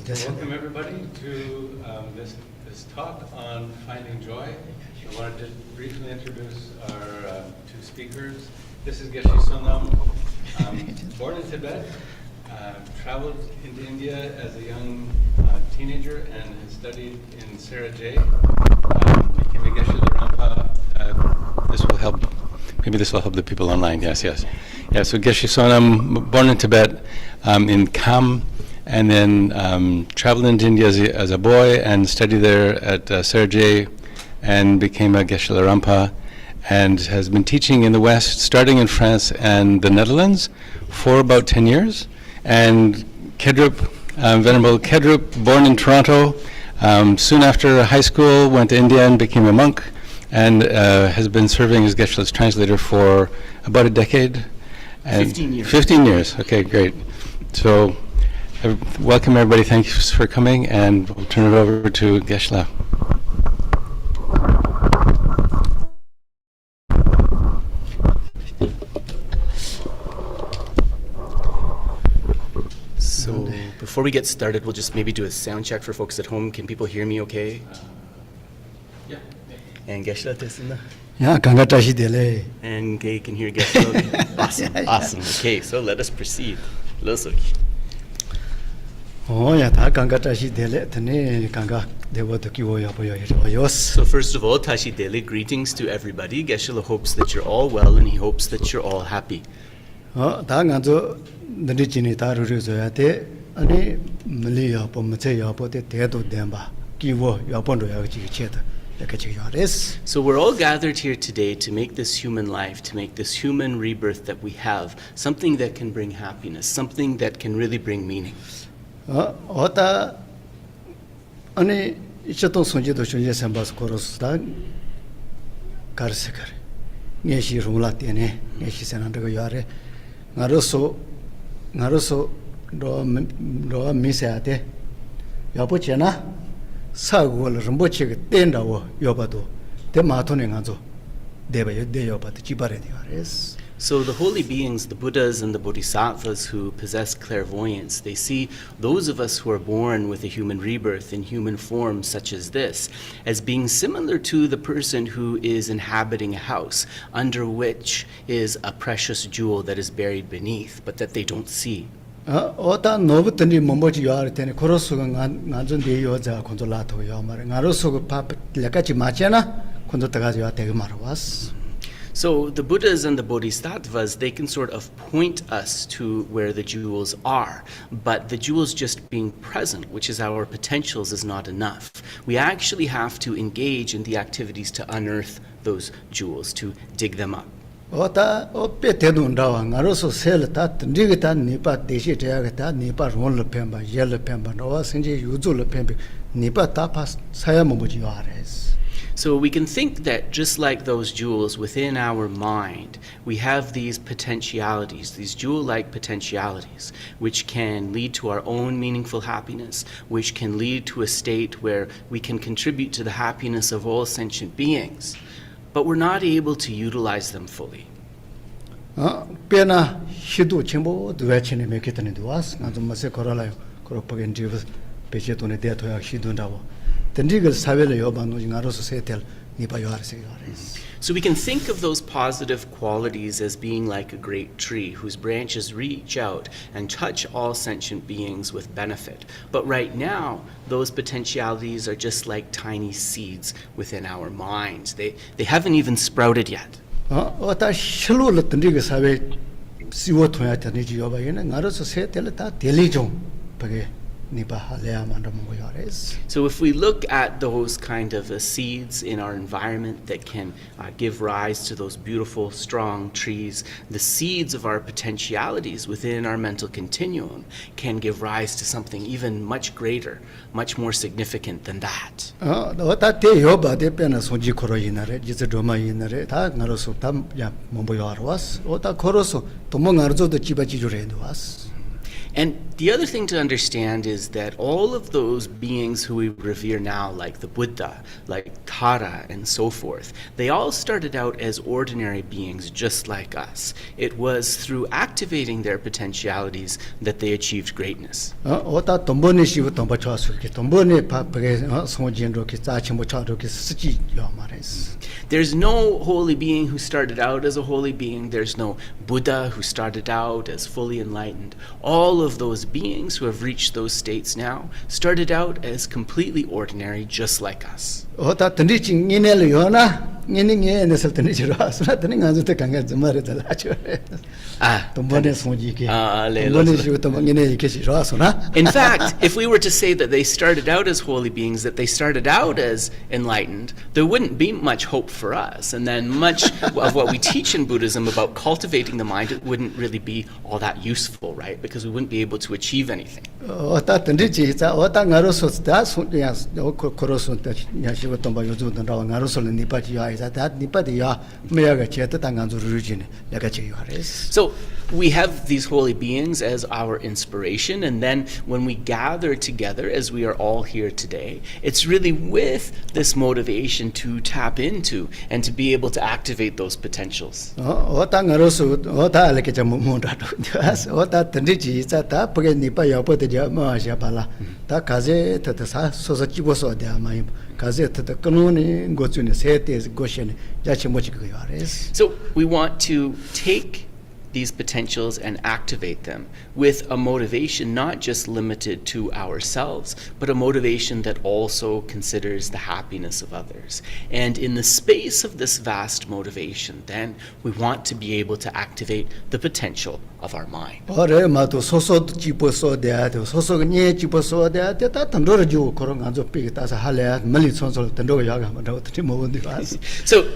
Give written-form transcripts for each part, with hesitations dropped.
Welcome everybody to this talk on finding joy. I wanted to briefly introduce our two speakers. This is Geshe Sonam, born in Tibet, traveled into India as a young teenager and has studied in Serajay. Became a Geshe Larampa. This will help. Maybe this will help the people online. Yes. Yeah, so Geshe Sonam, born in Tibet, in Kham, and then traveled into India as a boy and studied there at Serajay and became a Geshe Larampa, and has been teaching in the West, starting in France and the Netherlands, for about 10 years. And Kedrup, Venerable Kedrup, born in Toronto, soon after high school, went to India and became a monk, and has been serving as Geshe-la's translator for about a decade. And 15 years. 15 years, okay, great. So welcome everybody. Thanks for coming, and we'll turn it over to Geshe. So before we get started, we'll just maybe do a sound check for folks at home. Can people hear me okay? Yeah. And Geshe tesna? Yeah, kangatashi dele. And Gay can hear Geshe okay? Awesome, awesome. Okay, so let us proceed. Losoki. Oh yeah, ta kangatashi dele tane kanga dewa to kiwo ya boyo yos. So first of all, Tashi Dele, greetings to everybody. Geshe hopes that you're all well and he hopes that you're all happy. Oh, ta nganzo ndri chini ta ru zo ya te ani mli ya po mche ya po te do demba kiwo ya pon do ya chi che ta. So we're all gathered here today to make this human life, to make this human rebirth that we have, something that can bring happiness, something that can really bring meaning. Ota ani ichaton sonje do sonje sambas koros ta karsekar. Ngeshi rumla tiene, ngeshi senando go yare. Ngaroso do miseate. Yapo chena 사고를 럼보치게 뗀다고 여봐도 대마토네 가서 대바요 대여봐도 지발에 되어res. So the holy beings, the Buddhas and the Bodhisattvas who possess clairvoyance, they see those of us who are born with a human rebirth in human form such as this as being similar to the person who is inhabiting a house under which is a precious jewel that is buried beneath, but that they don't see. 어다 노부터니 뭐뭐지 요할 때는 코로스가 간전 대여자 콘돌라토 요 말에 나로스가 밥 레까지 맞잖아 콘도다가 요 되게 말아왔어. So the Buddhas and the Bodhisattvas, they can sort of point us to where the jewels are, but the jewels just being present, which is our potentials, is not enough. We actually have to engage in the activities to unearth those jewels, to dig them up. 어다 어빼 대도온다와 나로서 셀다 니가다 니파 대시 대야가다 니파 론르 펜바 옐르 펜바 노와 신지 유줄르 펜비 니파 타파 사야 뭐지 요아레스. So we can think that just like those jewels within our mind, we have these potentialities, these jewel-like potentialities, which can lead to our own meaningful happiness, which can lead to a state where we can contribute to the happiness of all sentient beings. But we're not able to utilize them fully. Pena hidu chimbo duachine meketani duas nganzo mase koralayo koropagen divas pechetone detoya hidundawo. Tendigal savele yobanu ngaroso setel nipa yoarse yoares. So we can think of those positive qualities as being like a great tree whose branches reach out and touch all sentient beings with benefit. But right now, those potentialities are just like tiny seeds within our minds. They haven't even sprouted yet. 어다 실로를 던지게 사회 시워 통야 되는지 여봐에는 나로서 세텔다 델리종 그게 So if we look at those kind of seeds in our environment that can give rise to those beautiful, strong trees, the seeds of our potentialities within our mental continuum can give rise to something even much greater, much more significant than that. And the other thing to understand is that all of those beings who we revere now, like the Buddha, like Tara, and so forth, they all started out as ordinary beings just like us. It was through activating their potentialities that they achieved greatness. There's no holy being who started out as a holy being. There's no Buddha who started out as fully enlightened. All of those beings who have reached those states now started out as completely ordinary, just like us. In fact, if we were to say that they started out as holy beings, that they started out as enlightened, there wouldn't be much hope for us. And then much of what we teach in Buddhism about cultivating the mind, it wouldn't really be all that useful, right? Because we wouldn't be able to achieve anything. 어따 던지지 자 어따 가로서 다 손야 코로서 야시고 또 요즘 던다와 가로서는 니빠지 야이자 다 니빠디 야 메야가 제트 당간주 루지네 내가 지요 하레스. So we have these holy beings as our inspiration, and then when we gather together, as we are all here today, it's really with this motivation to tap into and to be able to activate those potentials. 어따 가로서 어따 알게 좀 못하도 어따 던지지 자다 버게 니빠 야버데 마샤 발라 다 가제 터서 소소 집어서 돼 아마 가제 터 끊으니 고츠네 세테 고셔네 자치 뭐지 그거 알아스. So we want to take these potentials and activate them with a motivation not just limited to ourselves, but a motivation that also considers the happiness of others. And in the space of this vast motivation, then we want to be able to activate the potential of our mind. 어레 마도 소소 집어서 돼야도 소소 니 집어서 돼야도 다 던도를 주고 그런 간조 삐기 따서 할래 멀리 손sol 던도가 야가 뭐 어떻게 먹은데 와서. So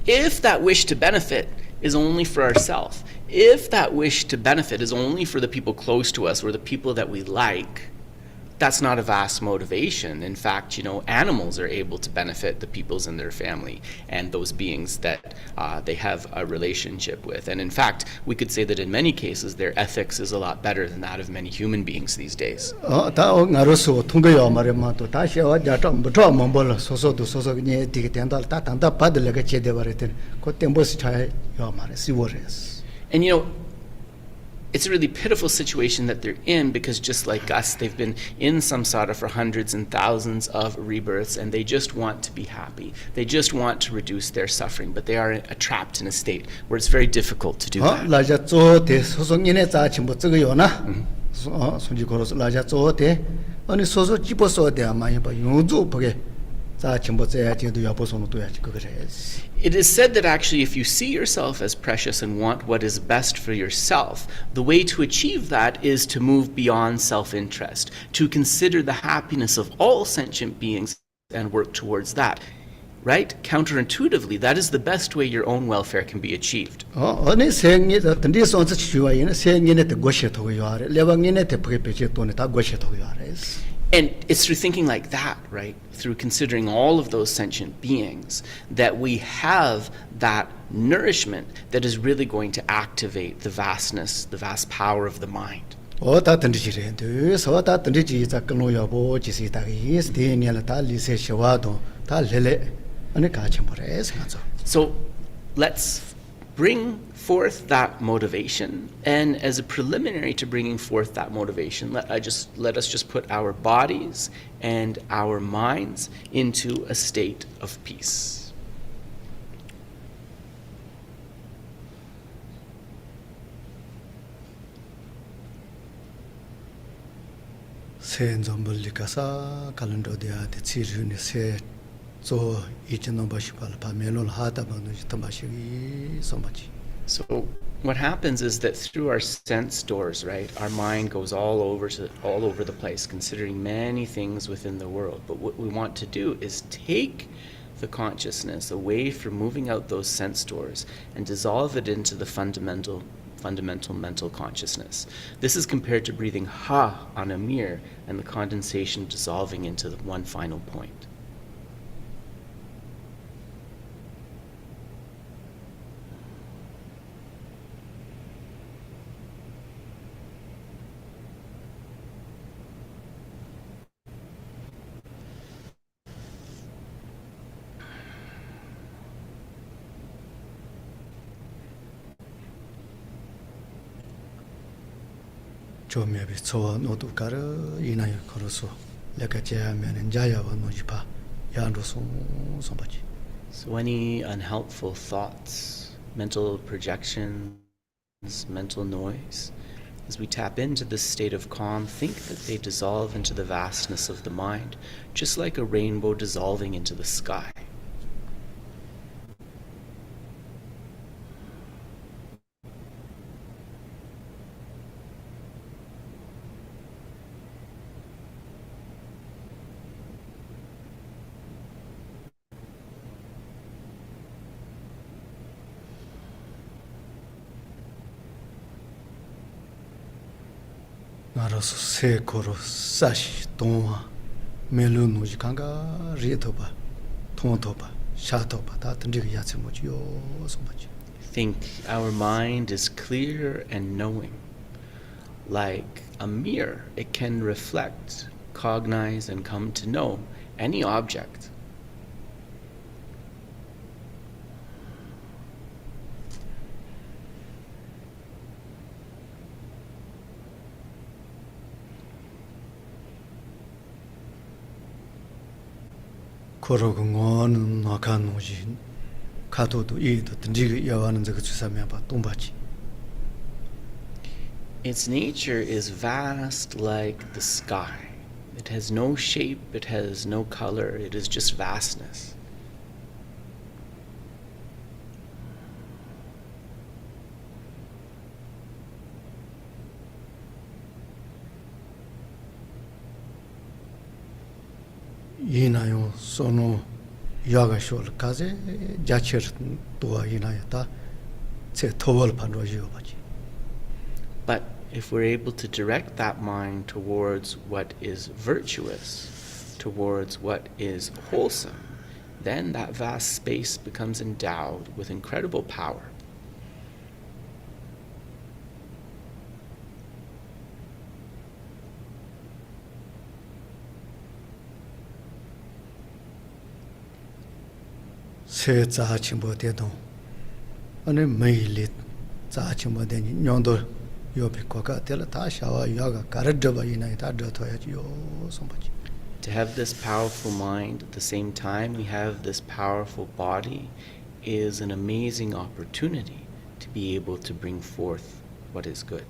if that wish to benefit is only for ourselves, if that wish to benefit is only for the people close to us or the people that we like, that's not a vast motivation. In fact, animals are able to benefit the peoples in their family and those beings that they have a relationship with. And in fact, we could say that in many cases, their ethics is a lot better than that of many human beings these days. 다 나로서 통거요 말이마도 다시 와자도 못어 몸벌 소소도 소소 니 되게 된다 다 단다 받을래가 제대 버렸더니 그때 뭐스 차요 말이 시월했어. And it's a really pitiful situation that they're in, because just like us, they've been in samsara for hundreds and thousands of rebirths, and they just want to be happy. They just want to reduce their suffering, but they are trapped in a state where it's very difficult to do that. 라자 쪼대 소송인의 자침부 저거요나 손지 걸어서 라자 쪼대 아니 소소 집어서 돼 아마 봐 용주 보게 자침부 져야 제도 야보소는 또야지 그거래. It is said that actually if you see yourself as precious and want what is best for yourself, the way to achieve that is to move beyond self-interest, to consider the happiness of all sentient beings and work towards that. Right? Counterintuitively, that is the best way your own welfare can be achieved. 아니 생이 던디 손서 치와이나 생이네 때 고셔도 요아래 레방이네 때 프레페체 돈에 다 고셔도 요아래. And it's through thinking like that, right? Through considering all of those sentient beings that we have that nourishment that is really going to activate the vastness, the vast power of the mind. 어다 던지지래. 어다 던지지 작은 여보 지시다기 스테니엘 다 리세 셔와도 다 레레 아니 같이 뭐래 생각죠. So let's bring forth that motivation, and as a preliminary to bringing forth that motivation, let us just put our bodies and our minds into a state of peace. 세엔좀 멀리 가서 갈런도디아 대치르니 세 저 이제는 바시발 바멜을 하다 보는 더 소마지. So what happens is that through our sense doors, right, our mind goes all over the place, considering many things within the world. But what we want to do is take the consciousness away from moving out those sense doors and dissolve it into the fundamental mental consciousness. This is compared to breathing ha on a mirror and the condensation dissolving into the one final point. 조매비 초 노두가르 이나요 걸어서 내가 제하면은 자야와 노지파 야로서 소마지. So any unhelpful thoughts, mental projections, mental noise, as we tap into this state of calm, think that they dissolve into the vastness of the mind, just like a rainbow dissolving into the sky. 나로서 세 코로 사시 동화 멜루 누지 강가 리토바 통토바 샤토바 다 던지게 야채 뭐지요 소마지. Think our mind is clear and knowing. Like a mirror, it can reflect, cognize, and come to know any object. 코로가 원은 나간 오지 가도도 이도 던지게 야와는 저거 주사면 봐 동바지. Its nature is vast like the sky. It has no shape, it has no color, it is just vastness. 이나요 소노 야가 쇼를 가제 자체 도와 이나야다 제 토벌 판로지요 바지. But if we're able to direct that mind towards what is virtuous, towards what is wholesome, then that vast space becomes endowed with incredible power. 세 자침보 대동 아니 매일 자침보 되니 녀도 옆에 거가 될 다샤와 야가 가르드바 이나이 다 더야지요 손바지. To have this powerful mind at the same time we have this powerful body is an amazing opportunity to be able to bring forth what is good.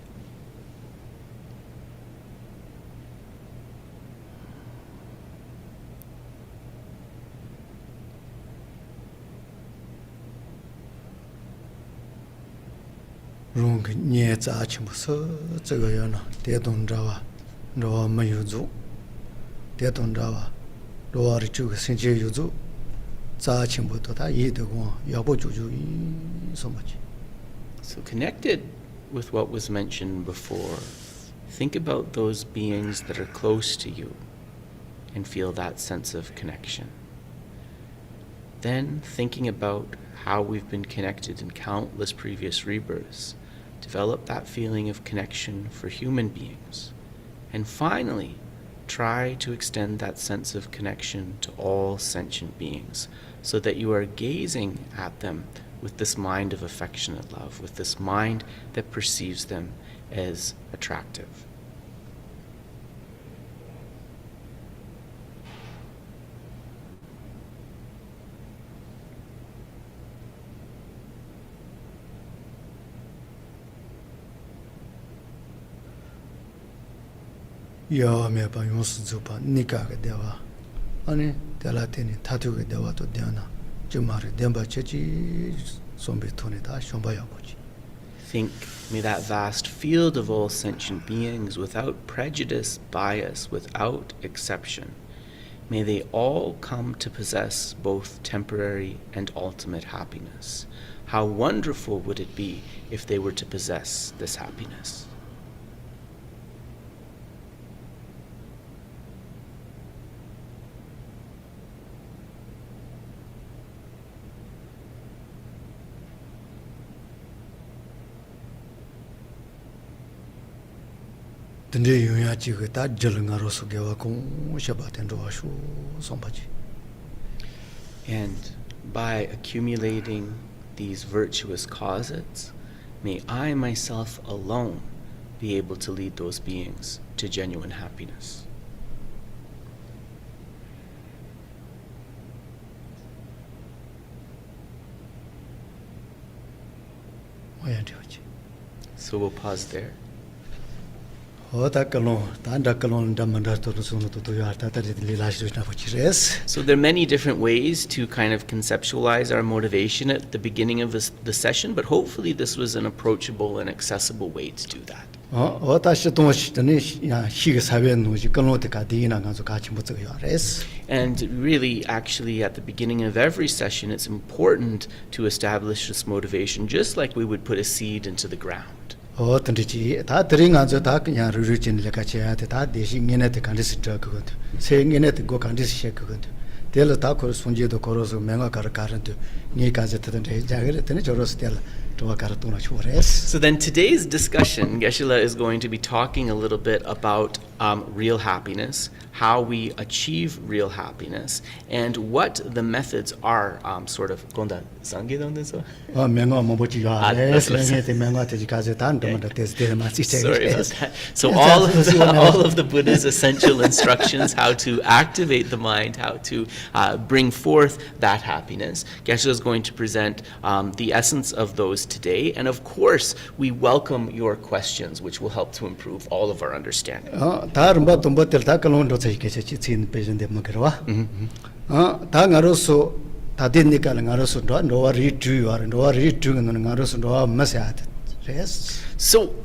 롱 nye 자침보 서 저거요나 대동자와 로 마유주 대동자와 로아리 주가 생제 유주 자침보도 다 이되고 여보 주주 손바지. So connected with what was mentioned before, think about those beings that are close to you and feel that sense of connection. Then thinking about how we've been connected in countless previous rebirths, develop that feeling of connection for human beings. And finally, try to extend that sense of connection to all sentient beings so that you are gazing at them with this mind of affectionate love, with this mind that perceives them as attractive. 야메 바 용스 주바 니가가 되와 아니 달라테니 타투게 되와도 되나 주말에 덴바 체지 sombe 다 숑바야 보지. Think, may that vast field of all sentient beings, without prejudice, bias, without exception, may they all come to possess both temporary and ultimate happiness. How wonderful would it be if they were to possess this happiness? 근데 용야지가 다 절응하로서 개와 공셔바된 로아슈 손바지. And by accumulating these virtuous causes, may I myself alone be able to lead those beings to genuine happiness. 뭐야지지. So we'll pause there. 어다kalon 단다kalon 담만다도 소노도 야타다리 릴라시도나 보치레스. So there are many different ways to kind of conceptualize our motivation at the beginning of the session, but hopefully this was an approachable and accessible way to do that. 어다시 동시더니 야 희가 사회 노지 kalon테가 디나 간서 같이 못 저요 레스. And really, actually, at the beginning of every session, it's important to establish this motivation, just like we would put a seed into the ground. 어 던지지 다 드링한서 다 그냥 루루진 레카치야 다 대신 얘네들 간디스 저거거든 세 얘네들 거 간디스 셰거거든 델로 다 걸 손제도 걸어서 맹아 가르카른데 니까지 듣는데 자그랬더니 저러서 델 도와 가르도나 추레스. So then today's discussion, Geshe-la is going to be talking a little bit about real happiness, how we achieve real happiness, and what the methods are, sort of. 어 맹아 뭐 보지 that's 야레스 what's- 맹에테 맹아테 가서 단도마다 테스트 마치 Sorry about that. So all of the Buddha's essential instructions, how to activate the mind, how to bring forth that happiness. Geshe is going to present the essence of those today, and of course, we welcome your questions, which will help to improve all of our understanding. 어 다른 바 돈버들 다 kalon도 저기서 지친 배전데 먹으러와 다 나로서 다 됐니까 나로서 너와 리트유하는 너와 리트유는 나로서 너와 마세아드 레스. So,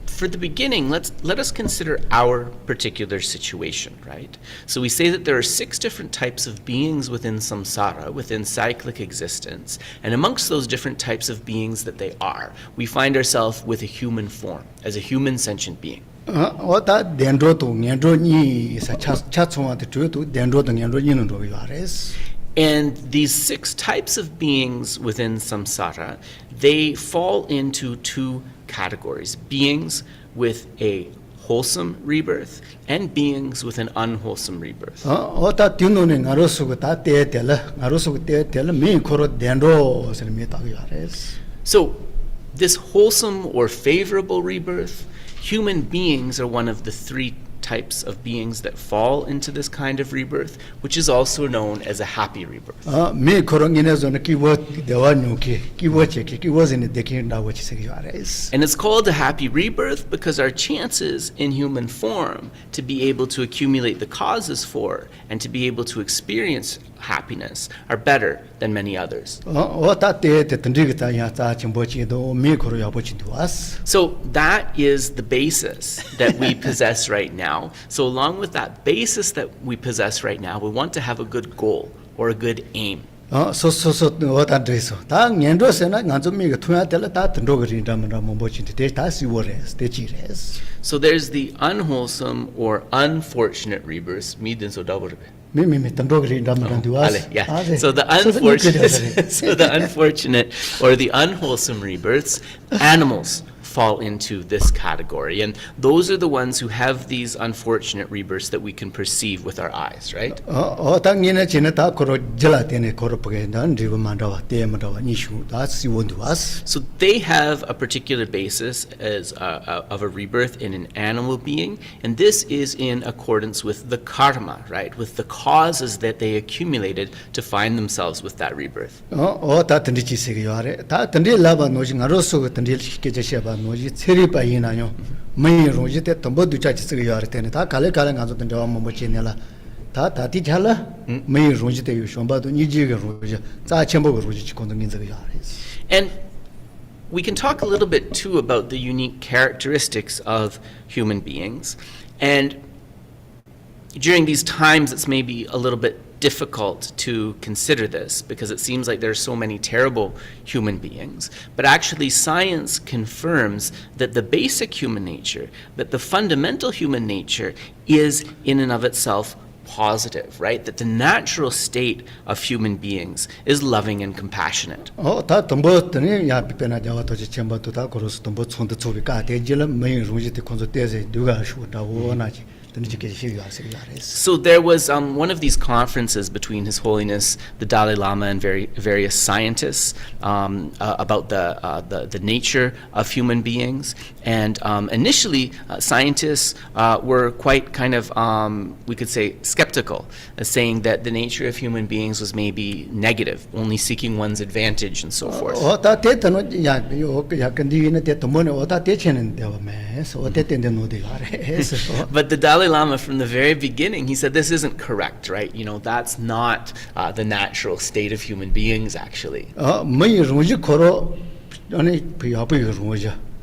for the beginning, let us consider our particular situation, right? So we say that there are 6 different types of beings within samsara, within cyclic existence, and amongst those different types of beings that they are, we find ourselves with a human form, as a human sentient being. 어다 덴로도 년로니 차차총한테 줘도 덴로도 년로니는 로요아레스. And these 6 types of beings within samsara, they fall into 2 categories: beings with a wholesome rebirth and beings with an unwholesome rebirth. 어다 듀노네 나로스고 다 때텔라 나로스고 때텔라 미 코로 덴로 설미 따요아레스. So, this wholesome or favorable rebirth, human beings are one of the 3 types of beings that fall into this kind of rebirth, which is also known as a happy rebirth. 미 코롱이네존 키워 대와뉴키 키워 체키 키워즈네 데킨다 워치 세기아레스. And it's called a happy rebirth because our chances in human form to be able to accumulate the causes for and to be able to experience happiness are better than many others. 어다 때때 던지겠다 야자 정보치도 미 코로 야보치도 왔어. So that is the basis that we possess right now. So along with that basis that we possess right now, we want to have a good goal or a good aim. 소소소 어다 드레서 다 년도세나 간좀미가 투야텔라 다 던도그린다마라 뭐보치데 다 시워레스 데치레스. So there's the unwholesome or unfortunate rebirths. 미미미 던도그린다마라 두아스. Yeah. So the unfortunate or the unwholesome rebirths, animals fall into this category, and those are the ones who have these unfortunate rebirths that we can perceive with our eyes, right? 당연히 지나다 코로 jel라테네 코로 보게 난 리브만다와 때마다와 니슈 다 시원두아스. So they have a particular basis as of a rebirth in an animal being, and this is in accordance with the karma, right? With the causes that they accumulated to find themselves with that rebirth. 다 던지치 세기요아레 다 던질라바 노지 나로서 던질 시켜제셔바 노지 체리바이나요. 매 로지 때 덤버도 짜치 세기요아레 때네 다 갈래갈래 가서 던져와 뭐치네라. 다 다티잘라 매 로지 때 요숑바도 니지가 로지 자 첨보고 로지 치고는 민저요아레. And we can talk a little bit too about the unique characteristics of human beings. And during these times, it's maybe a little bit difficult to consider this because it seems like there are so many terrible human beings. But actually, science confirms that the basic human nature, that the fundamental human nature is in and of itself positive, right? That the natural state of human beings is loving and compassionate. 다 덤버더니 야 비페나 자와도지 첨바도 다 걸어서 덤버 손도 조비가 대질은 매 로지 때 콘서 때에 누가 쉬었다 원하지. So there was one of these conferences between His Holiness the Dalai Lama and various scientists about the nature of human beings. And initially, scientists were quite kind of, we could say, skeptical, saying that the nature of human beings was maybe negative, only seeking one's advantage and so forth. But the Dalai Lama, from the very beginning, he said this isn't correct, right? You know, that's not the natural state of human beings, actually.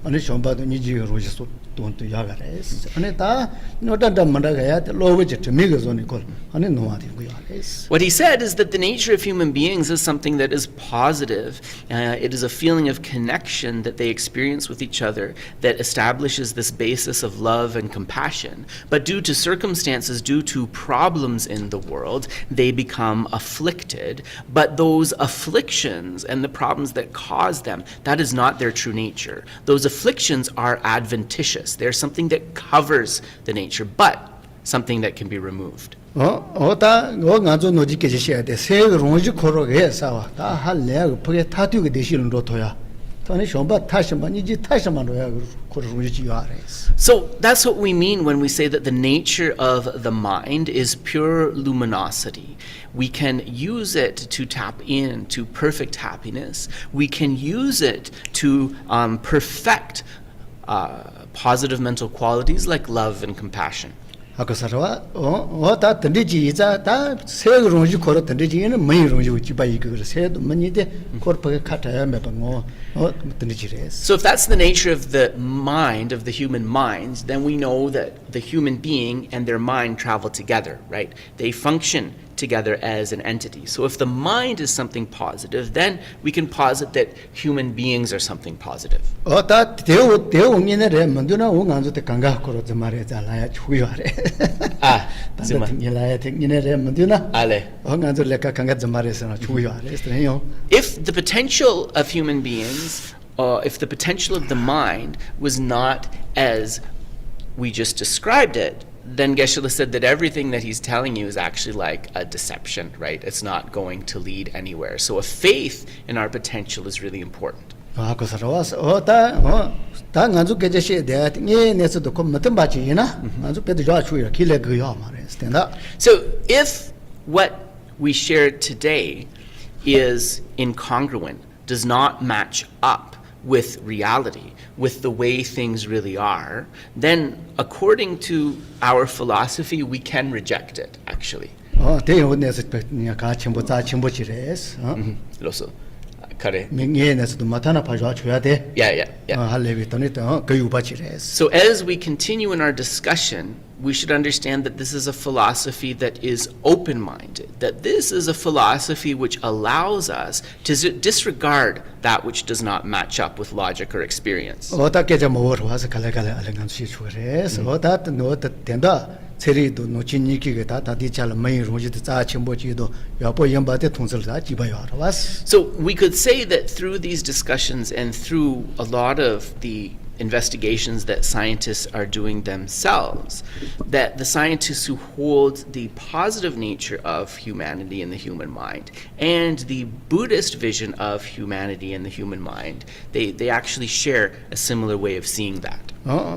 아니 좀바도 니지가 로지소 돈도 야가레스 아니 다 노단다 만다가야 로버지 미가 존이 걸 아니 노아디 고야레스. What he said is that the nature of human beings is something that is positive. It is a feeling of connection that they experience with each other that establishes this basis of love and compassion. But due to circumstances, due to problems in the world, they become afflicted. But those afflictions and the problems that cause them, that is not their true nature. Those afflictions are adventitious. They're something that covers the nature, but something that can be removed. 어다 가조 노지게 지셔야 돼. 세 롱지 코로게 사와. 다 할래야 그게 타투게 되시는 로토야. 아니 좀바 타시만 이지 타시만로야 코로지 요아레스. So that's what we mean when we say that the nature of the mind is pure luminosity. We can use it to tap into perfect happiness. We can use it to perfect positive mental qualities like love and compassion. 아까서와 어다 던지지 이자 다 세그롱지 코로 던지지는 뭐이롱지 우지바이 그거 세도 뭐니데 코르파게 카타야 메방어 던지지레스. So if that's the nature of the mind, of the human mind, then we know that the human being and their mind travel together, right? They function together as an entity. So if the mind is something positive, then we can posit that human beings are something positive. 어다 대웅이네레 먼저나 옹안조테 강가코로 좀 말해달라야 추요하래. 아, 진짜 니라야 택니네레 먼저나 Ale. 옹안조 레카 강가 좀 말해서나 추요하래. 스트레요. If the potential of human beings, if the potential of the mind was not as we just described it, then Geshe said that everything that he's telling you is actually like a deception, right? It's not going to lead anywhere. So a faith in our potential is really important. 아까서와서 어다 안조 게제시에 대해 네네서도 그 못은 바지나 안조 배도 좋아 추요 길래 그요 말해. 스탠다. So if what we shared today is incongruent, does not match up with reality, with the way things really are, then according to our philosophy, we can reject it, actually. 대원에서 가 첨부자 첨부지레스. Loso. Kare. 민예에서도 마타나 봐줘 줘야 돼. Yeah. 할래비 떠니까 그 유바지레스. So as we continue in our discussion, we should understand that this is a philosophy that is open-minded, that this is a philosophy which allows us to disregard that which does not match up with logic or experience. 어떻게 좀 먹으러 와서 갈래갈래 알랭간 수치그레스. 어다 너다 된다. 체리도 노친니기게 다 디찰 많이 로지도 자 첨부지도 여보 연바데 통솔 다 집어요. 왔어. So we could say that through these discussions and through a lot of the investigations that scientists are doing themselves, that the scientists who hold the positive nature of humanity and the human mind and the Buddhist vision of humanity and the human mind, they actually share a similar way of seeing that.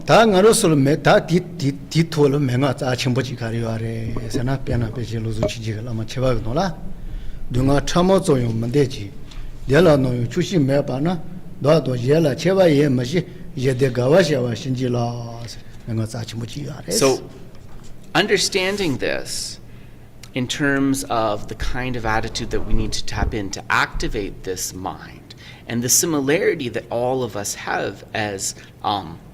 다 나로서 메다 디토로 맹아 자 첨부지 가려아래. 세나 빼나 빼지로서 지지가 아마 제발 놀아. 누가 참어 조용 되지. 내라노 주시 매바나 너도 예라 제발 예 뭐지. So, understanding this in terms of the kind of attitude that we need to tap in to activate this mind and the similarity that all of us have as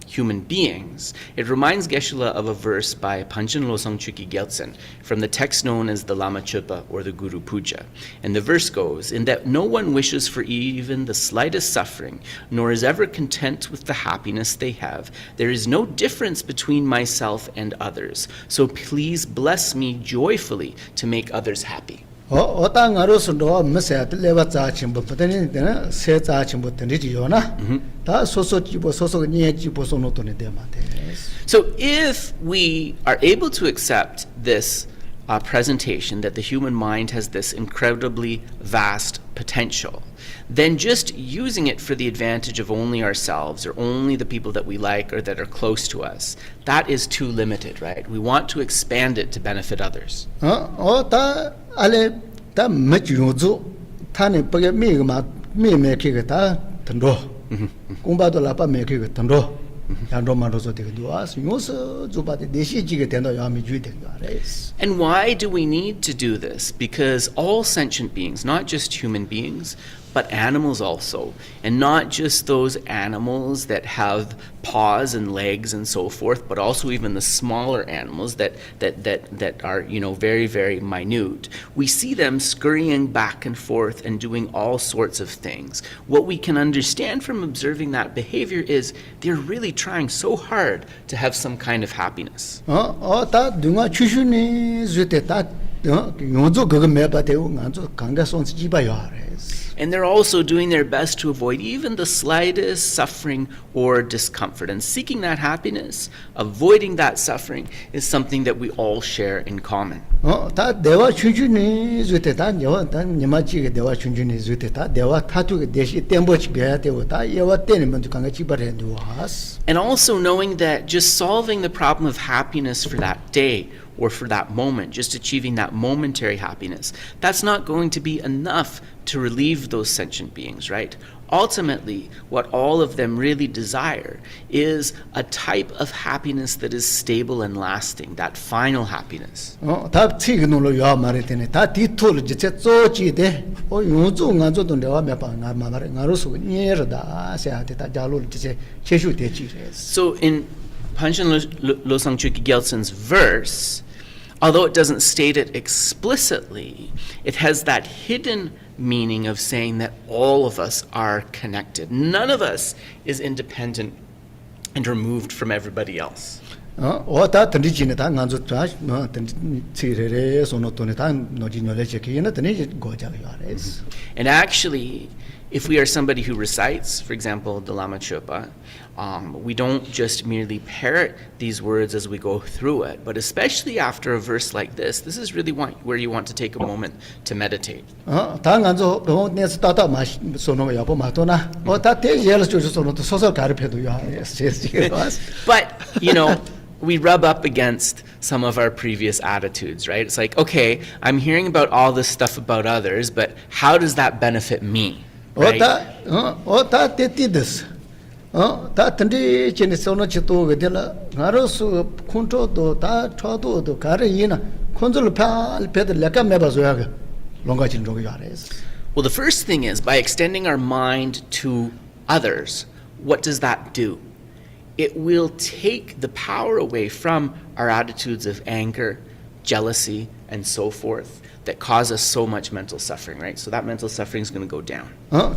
human beings, it reminds Geshe of a verse by Panchen Losang Chukyi Gyaltsen from the text known as the Lama Chupa or the Guru Puja. And the verse goes, in that no one wishes for even the slightest suffering, nor is ever content with the happiness they have. There is no difference between myself and others. So please bless me joyfully to make others happy. 어떤 가로서 너 메시아트 레바 자침부 버더니 되나 세 자침부 던지지요나 다 소소 집어 소소 니 집어 소노토네 데마데. So if we are able to accept this presentation that the human mind has this incredibly vast potential, then just using it for the advantage of only ourselves or only the people that we like or that are close to us, that is too limited, right? We want to expand it to benefit others. 다 알레 다 매주조 타네 버게 미가 미메키가 다 던도 공바도 라빠 메키가 던도 양도만로서 되게 도와서 요서 주바데 대시지게 된다 야미 주의된다. And why do we need to do this? Because all sentient beings, not just human beings, but animals also. And not just those animals that have paws and legs and so forth, but also even the smaller animals that are, very, very minute. We see them scurrying back and forth and doing all sorts of things. What we can understand from observing that behavior is they're really trying so hard to have some kind of happiness. 다 누가 추슈니 주테 다 용조 그거 매바대고 간조 강가 손스 지바요. And they're also doing their best to avoid even the slightest suffering or discomfort. And seeking that happiness, avoiding that suffering, is something that we all share in common. 다 대화 춘춘이 주테 다 다 니마치게 대화 춘춘이 주테 다 대화 타투게 대시 템버치 배야 되고 다 예와 때는 먼저 강가 지바래 누아스. And also knowing that just solving the problem of happiness for that day or for that moment, just achieving that momentary happiness, that's not going to be enough to relieve those sentient beings, right? Ultimately, what all of them really desire is a type of happiness that is stable and lasting, that final happiness. 다 치기노로 요 말했더니 다 디토를 지체 쪼지데 용조 간조 돈데와 매바 나 말에 나로서 니에르다 세한테 다 자로를 지체 제슈 대지레. So in Panchen Losang Chukyi Gyaltsen's verse, although it doesn't state it explicitly, it has that hidden meaning of saying that all of us are connected. None of us is independent and removed from everybody else. 다 던지지네 다 간조 다 치레레 소노토네 다 노지뇨레 체키나 드네 고자요 아레스. And actually, if we are somebody who recites, for example, the Lama Chopa, we don't just merely parrot these words as we go through it, but especially after a verse like this is really where you want to take a moment to meditate. 다 간조 네스 따다 마 소노 야보 마토나 다 대jel스 조조 소노토 소설 가르페도 요 아레스. But, we rub up against some of our previous attitudes, right? It's like, okay, I'm hearing about all this stuff about others, but how does that benefit me? Right? 다 때띠데스. 다 던지 제네 소노 치토 게델라 나로스 콘토도 다 쳐도도 가르이나 콘졸 페드 레카 메바조야가 롱가진 조고 야레스. Well, the first thing is, by extending our mind to others, what does that do? It will take the power away from our attitudes of anger, jealousy, and so forth that cause us so much mental suffering, right? So that mental suffering is going to go down.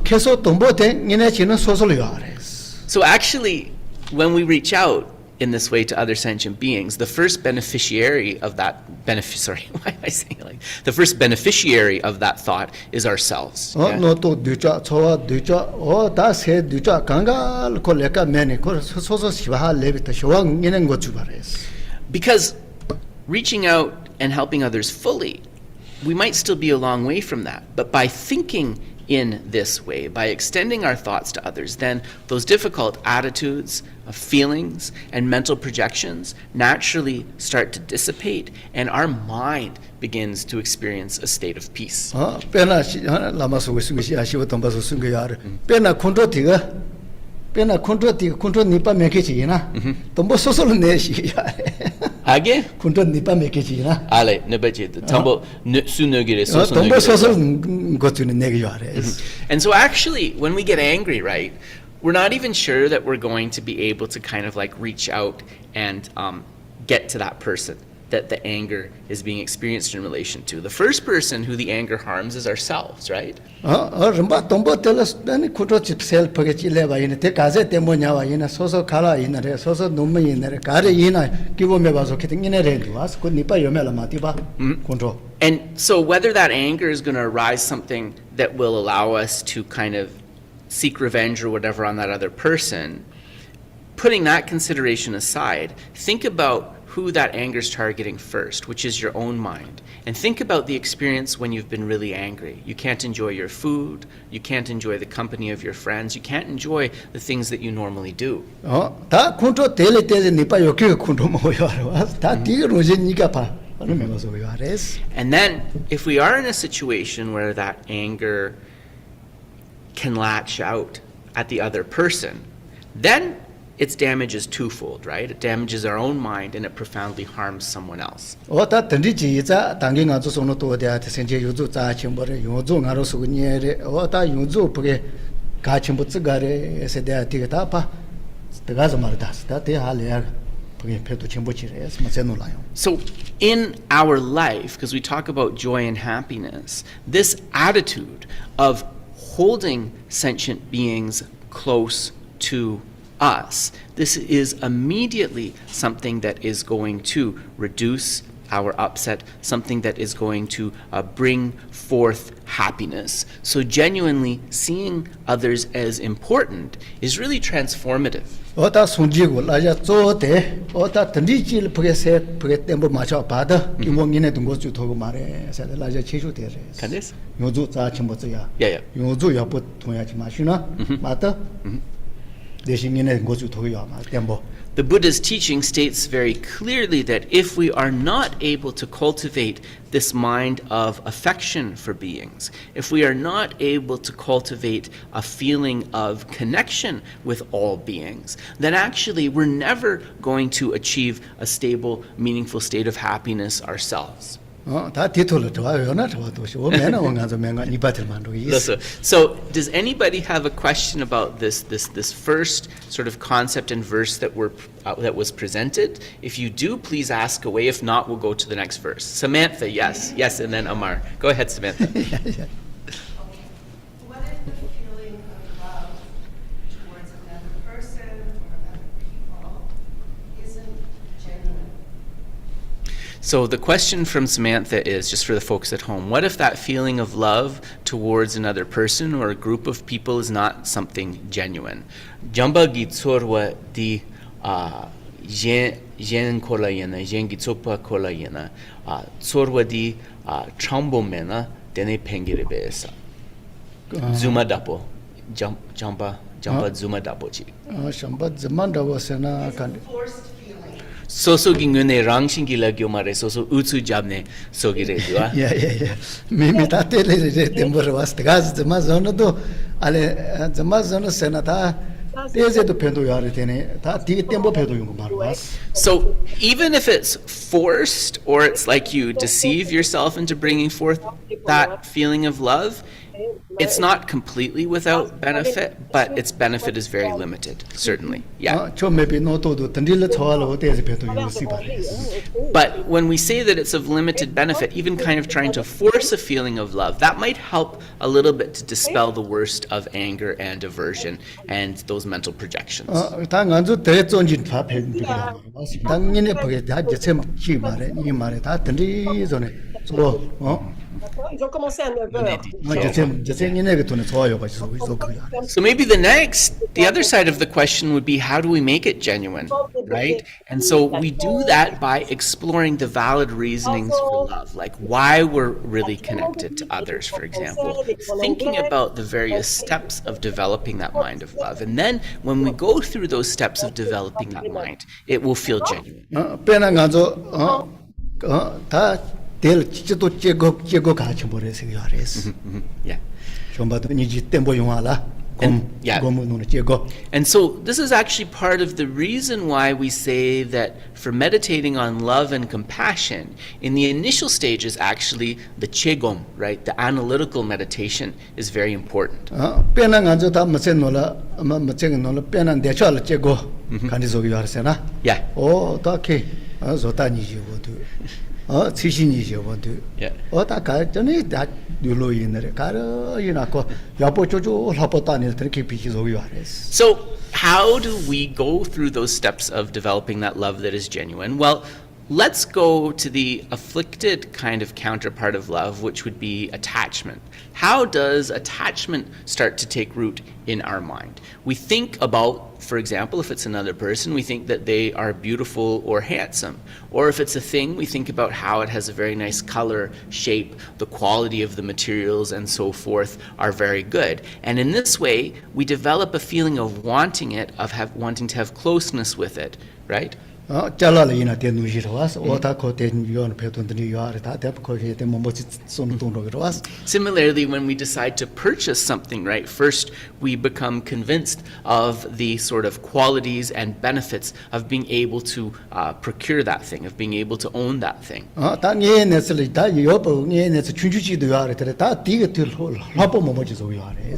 계속 돈보대 니네 지는 소설을 야레스. So actually, when we reach out in this way to other sentient beings, the first beneficiary of that why am I saying it like the first beneficiary of that thought is ourselves. 너또 뒤자 저와 뒤자 다세 뒤자 강갈 콜레카 메네 콜 소소 시바 레비타 쇼왕 이는 거 주바레스. Because reaching out and helping others fully, we might still be a long way from that. But by thinking in this way, by extending our thoughts to others, then those difficult attitudes, feelings, and mental projections naturally start to dissipate, and our mind begins to experience a state of peace. 페나 라마소 스기시 아시오 톰바소 스기야르. 페나 콘트로티가 페나 콘트로 니파 메케지나. 톰보 소소를 내시야. Again? 콘트로 니파 메케지나. Ale, nebaje, tambo sunogire soso. 톰보 소소를 고츠는 내기야레스. And so actually, when we get angry, right, we're not even sure that we're going to be able to kind of like reach out and get to that person that the anger is being experienced in relation to. The first person who the anger harms is ourselves, right? rumba tombo telas dani kutro chip sel page leva ine te kaze tembo nyawa ine soso kala ine re soso numme ine re kare ine kibo me bazo keting ine re duas ko nipa yomela matiba kontro. And so whether that anger is going to arise something that will allow us to kind of seek revenge or whatever on that other person, putting that consideration aside, think about who that anger is targeting first, which is your own mind. And think about the experience when you've been really angry. You can't enjoy your food, you can't enjoy the company of your friends, you can't enjoy the things that you normally do. 다 kontro tele nipa yoki kontro mo yaro. 다 디 로제 니가 파. And then if we are in a situation where that anger can latch out at the other person, then its damage is twofold, right? It damages our own mind and it profoundly harms someone else. 어다 던지지자 당긴 가서 손으로 도대야 생제 유주 자침벌에 요주 가로 수니에 어다 유주 부게 가침부 찌가래 세대야 되겠다 봐. 내가서 말다. 다 대할래야 부게 배도 침부치래. 스마세노라요. So in our life, because we talk about joy and happiness, this attitude of holding sentient beings close to us, this is immediately something that is going to reduce our upset, something that is going to bring forth happiness. So genuinely seeing others as important is really transformative. 어다 손지고 라자 쪼데 어다 던지질 부게세 부게 템보 맞춰 받아 이몽이네 동고주 도고 말해 세대 라자 체주 되래. Candice? 요주 자침부터야. Yeah. 요주 여부 통야지 마시나 맞다. 대신에 고주 도요 마 템보. The Buddha's teaching states very clearly that if we are not able to cultivate this mind of affection for beings, if we are not able to cultivate a feeling of connection with all beings, then actually we're never going to achieve a stable, meaningful state of happiness ourselves. 다 뒤돌로 좋아요나 좋아도 오면은 원가서 맹가 이바들만도 있어. So, does anybody have a question about this first sort of concept and verse that was presented? If you do, please ask away. If not, we'll go to the next verse. Samantha, yes, and then Amar. Go ahead, Samantha. Okay. What if the feeling of love towards another person or other people isn't genuine? So the question from Samantha is, just for the folks at home, what if that feeling of love towards another person or a group of people is not something genuine? Jamba gi tsorwa di yen kola yana, yen gi tsokpa kola yana, tsorwa di chambo mena dene pengire beesa. Zuma dapo, jamba zuma dapo chi. 샴바 즈만다 와세나 It's a 간 forced feeling. Soso gi ngune rangshing la gyo mare soso utsu jabne sogire dua. 야. 미미 다 때리제 템보로 왔다. 가즈 즈마존도 알레 즈마존 세나다 대제도 편도 야래 되네. 다 뒤 템보 편도 용거 말고. So even if it's forced or it's like you deceive yourself into bringing forth that feeling of love, it's not completely without benefit, but its benefit is very limited, certainly. Yeah. 좀 maybe 노도도 던질러 쳐와로 대제 편도 용시 바래. But when we say that it's of limited benefit, even kind of trying to force a feeling of love, that might help a little bit to dispel the worst of anger and aversion and those mental projections. 다 간주 대존진 파페 비라. 당연히 버게 다 제체 치 말해. 이 말에 다 던지 전에 저 Ils ont commencé à 9h. 제체인에 그 돈에 좋아요 가지고 있어 그야. So maybe the other side of the question would be, how do we make it genuine, right? And so we do that by exploring the valid reasonings for love, like why we're really connected to others, for example. Thinking about the various steps of developing that mind of love. And then when we go through those steps of developing that mind, it will feel genuine. 빼나 가서 다 될 지도 제거 같이 버려서 야레스. Yeah. 좀 봐도 니지 템보 용하라. 곰 눈에 제거. And so this is actually part of the reason why we say that for meditating on love and compassion, in the initial stages, actually the chegom, right, the analytical meditation is very important. 빼나 가서 다 맞세 놀라 아마 맞세 놀라 빼나 대처를 제거 간지 속이 야르세나. Yeah. 다케 좋다니지 모두. 지신이죠 모두. Yeah. 다 가전에 다 눌러 있는 가르 이나고 야보 조조 하포다니 그렇게 비치 속이 야레스. So how do we go through those steps of developing that love that is genuine? Well, let's go to the afflicted kind of counterpart of love, which would be attachment. How does attachment start to take root in our mind? We think about, for example, if it's another person, we think that they are beautiful or handsome. Or if it's a thing, we think about how it has a very nice color, shape, the quality of the materials, and so forth are very good. And in this way, we develop a feeling of wanting it, of wanting to have closeness with it, right? 잘라라 이나 대누지로 와서 오타 코텐 요원 배돈들이 요아래 다 대포코에 대 뭐지 손 돈으로 와서. Similarly, when we decide to purchase something, right, first we become convinced of the sort of qualities and benefits of being able to procure that thing, of being able to own that thing. 당에 내서리 다 요보 내서 춘주지도 요아래 다 디게 들 라보 뭐지 저 요아래.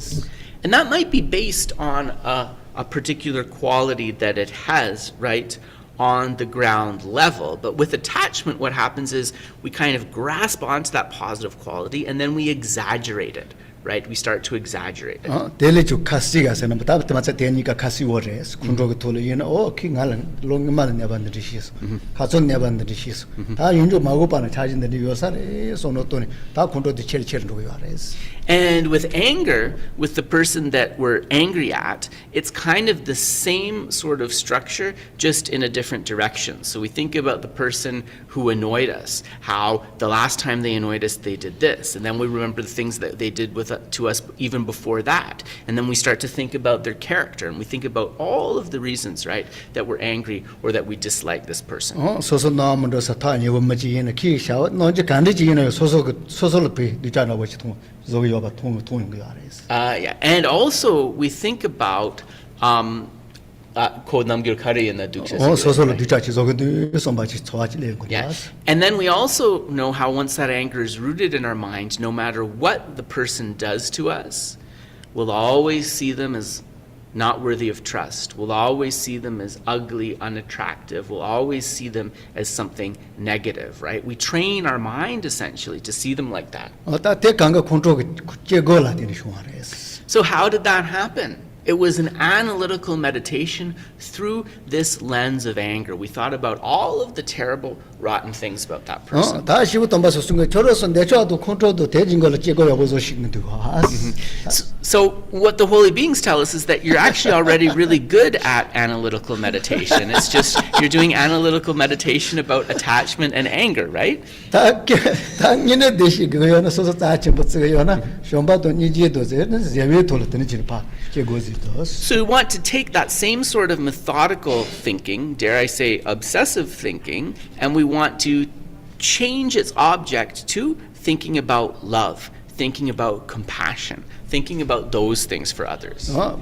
And that might be based on a particular quality that it has, right, on the ground level. But with attachment, what happens is we kind of grasp onto that positive quality and then we exaggerate it, right? We start to exaggerate it. 델레주 카시가서는 부터 맞아 되니까 카시워레스 군로가 돌이는 킹알은 롱만 내반들이시스 가전 내반들이시스 다 윤조 마고반을 찾은데 요사래 손어토니 다 군로도 첼첼로 요아레스. And with anger, with the person that we're angry at, it's kind of the same sort of structure, just in a different direction. So we think about the person who annoyed us, how the last time they annoyed us, they did this. And then we remember the things that they did to us even before that. And then we start to think about their character, and we think about all of the reasons, right, that we're angry or that we dislike this person. 소소 나무도 사타니 원마지는 키샤 너지 간디지는 소소를 비 뒤잖아 버지 통 저기가 통거 알아서. Yeah, and also we think about code namgir kare in the dukse. 소소를 뒤자치 저기도 somebody 좋아지래 거. Yeah, and then we also know how once that anger is rooted in our mind, no matter what the person does to us, we'll always see them as not worthy of trust. We'll always see them as ugly, unattractive. We'll always see them as something negative, right? We train our mind essentially to see them like that. So how did that happen? It was an analytical meditation through this lens of anger. We thought about all of the terrible, rotten things about that person. So what the holy beings tell us is that you're actually already really good at analytical meditation. It's just you're doing analytical meditation about attachment and anger, right? So we want to take that same sort of methodical thinking, dare I say obsessive thinking, and we want to change its object to thinking about love, thinking about compassion, thinking about those things for others. Yeah.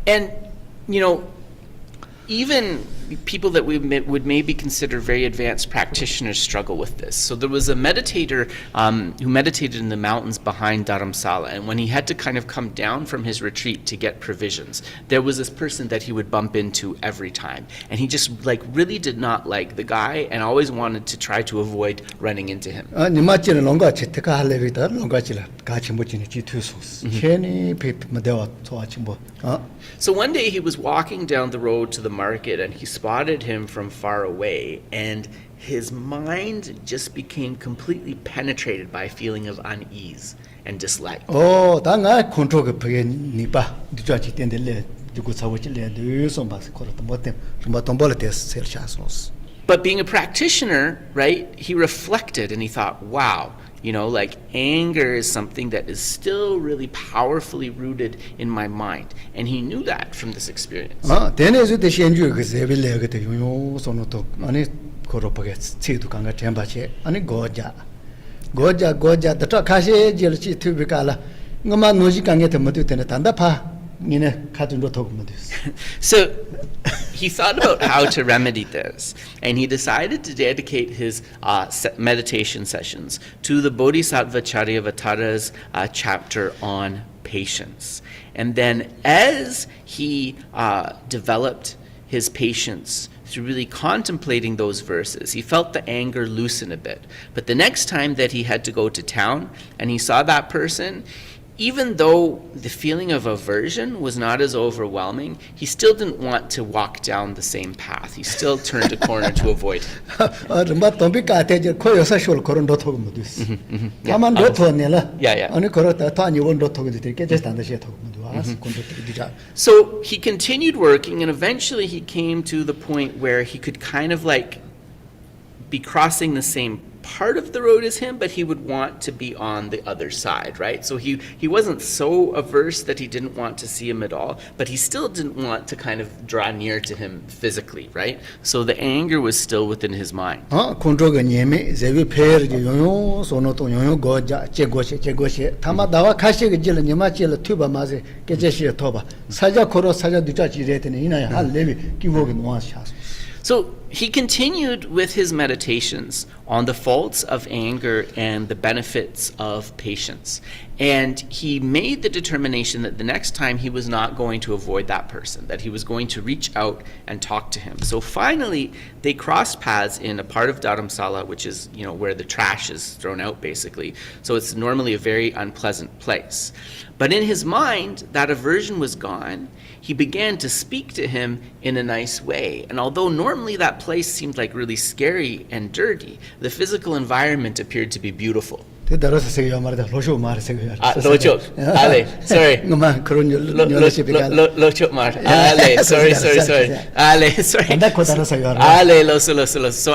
And you know, even people that we would maybe consider very advanced practitioners struggle with this. So there was a meditator who meditated in the mountains behind Dharamsala, and when he had to kind of come down from his retreat to get provisions, there was this person that he would bump into every time, and he just like really did not like the guy and always wanted to try to avoid running into him. So one day he was walking down the road to the market and he spotted him from far away, and his mind just became completely penetrated by a feeling of unease and dislike. But being a practitioner, right, he reflected and he thought, wow, you know, like anger is something that is still really powerfully rooted in my mind. And he knew that from this experience. So he thought about how to remedy this, and he decided to dedicate his meditation sessions to the Bodhisattva Charyavatara's chapter on patience. And then as he developed his patience through really contemplating those verses, he felt the anger loosen a bit. But the next time that he had to go to town and he saw that person, even though the feeling of aversion was not as overwhelming, he still didn't want to walk down the same path. He still turned a corner to avoid it. So he continued working, and eventually he came to the point where he could kind of like be crossing the same part of the road as him, but he would want to be on the other side, right? So he wasn't so averse that he didn't want to see him at all, but he still didn't want to kind of draw near to him physically, right? So the anger was still within his mind. Control ga nyeme zevi pher ji yo sono to yo go ja che go she tama dawa khashi ge jil nyema chil thuba ma se ke je she thoba saja khoro saja duta ji re te ina ya levi ki wo ge no sha. So he continued with his meditations on the faults of anger and the benefits of patience. And he made the determination that the next time he was not going to avoid that person, that he was going to reach out and talk to him. So finally, they crossed paths in a part of Dharamsala, which is, where the trash is thrown out, basically. So it's normally a very unpleasant place. But in his mind, that aversion was gone. He began to speak to him in a nice way. And although normally that place seemed like really scary and dirty, the physical environment appeared to be beautiful. Daros se yo mar da losho mar se yo. Locho. Ale, sorry. Ngama kron yo se pika. Locho mar. Ale, sorry. Ale, sorry. Anda ko daros yo. Ale, loso. So so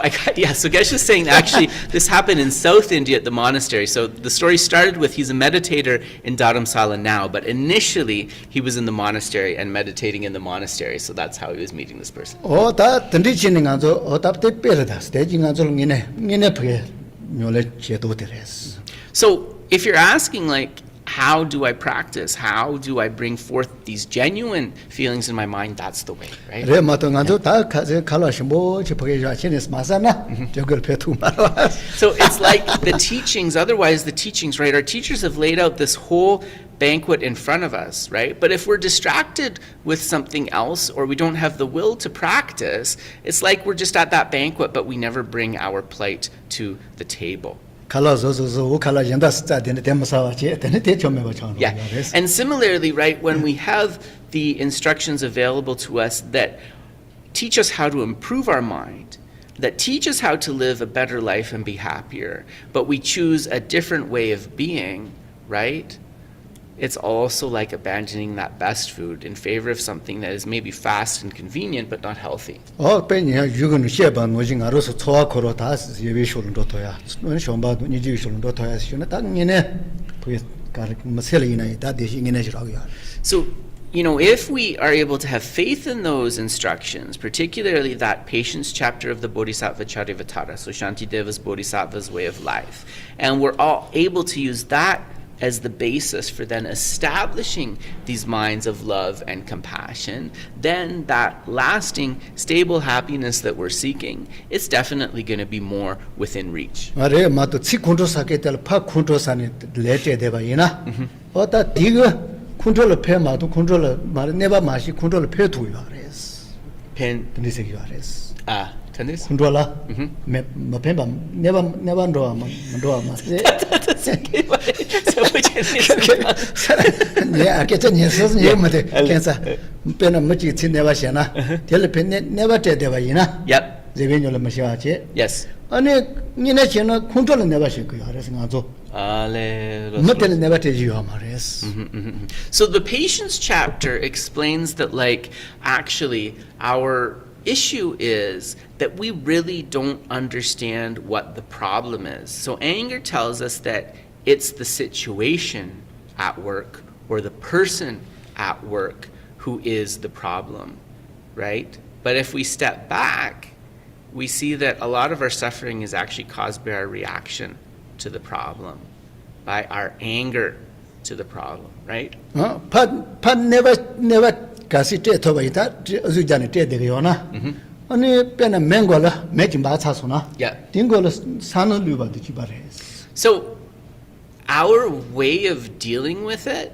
Geshe is saying actually this happened in South India at the monastery. So the story started with he's a meditator in Dharamsala now, but initially he was in the monastery and meditating in the monastery. So that's how he was meeting this person. Ta tandi chin nga zo tap te pera da stage nga zo ngine phe nyole che do teres. So if you're asking how do I practice? How do I bring forth these genuine feelings in my mind? That's the way, right? Re ma to nga zo ta khala shimbo che phe ja chen is masana jogel phe tu marwa. So it's like the teachings, otherwise the teachings, right? Our teachers have laid out this whole banquet in front of us, right? But if we're distracted with something else or we don't have the will to practice, it's like we're just at that banquet, but we never bring our plate to the table. Khala zo khala yanda sta den te masawa che den te chome ba chang. Yeah. And similarly, right, when we have the instructions available to us that teach us how to improve our mind, that teach us how to live a better life and be happier, but we choose a different way of being, right? It's also like abandoning that best food in favor of something that is maybe fast and convenient but not healthy. Pe ni yugun she ba no jing aro so choa khoro ta ye be shulun do to ya. No shom ba ni ji shulun do to ya shuna ta ngine phe kar masel ina ta de shi ngine jira ya. So if we are able to have faith in those instructions, particularly that patience chapter of the Bodhisattva Charivatara, so Shantideva's Bodhisattva's way of life, and we're all able to use that as the basis for then establishing these minds of love and compassion, then that lasting, stable happiness that we're seeking, it's definitely going to be more within reach. Are ma to chi kunto saketel pa kunto sane lete deba ina. Ta diga control phe ma to control ma neba ma shi control phe tu yo res. Pen Tani se yo res. Tandis? Control la. Me ma phe ba neba ndo ma Yeah, get a yes, cancer. Pen of Muchi never shana. Tell a pen never tell the Vayina. Yep. The Venula Mashache. Yes. Only Ninachino control never shake you. Not never tell you, Amaris. So the patience chapter explains that, actually, our issue is that we really don't understand what the problem is. So anger tells us that it's the situation at work or the person at work who is the problem, right? But if we step back, we see that a lot of our suffering is actually caused by our reaction to the problem, by our anger to the problem, right? Pat never casite to Vaita, Zujanite de Riona. Only pen a mangola, making batasuna. Yeah. Dingola Sana Luba de Chibares. So our way of dealing with it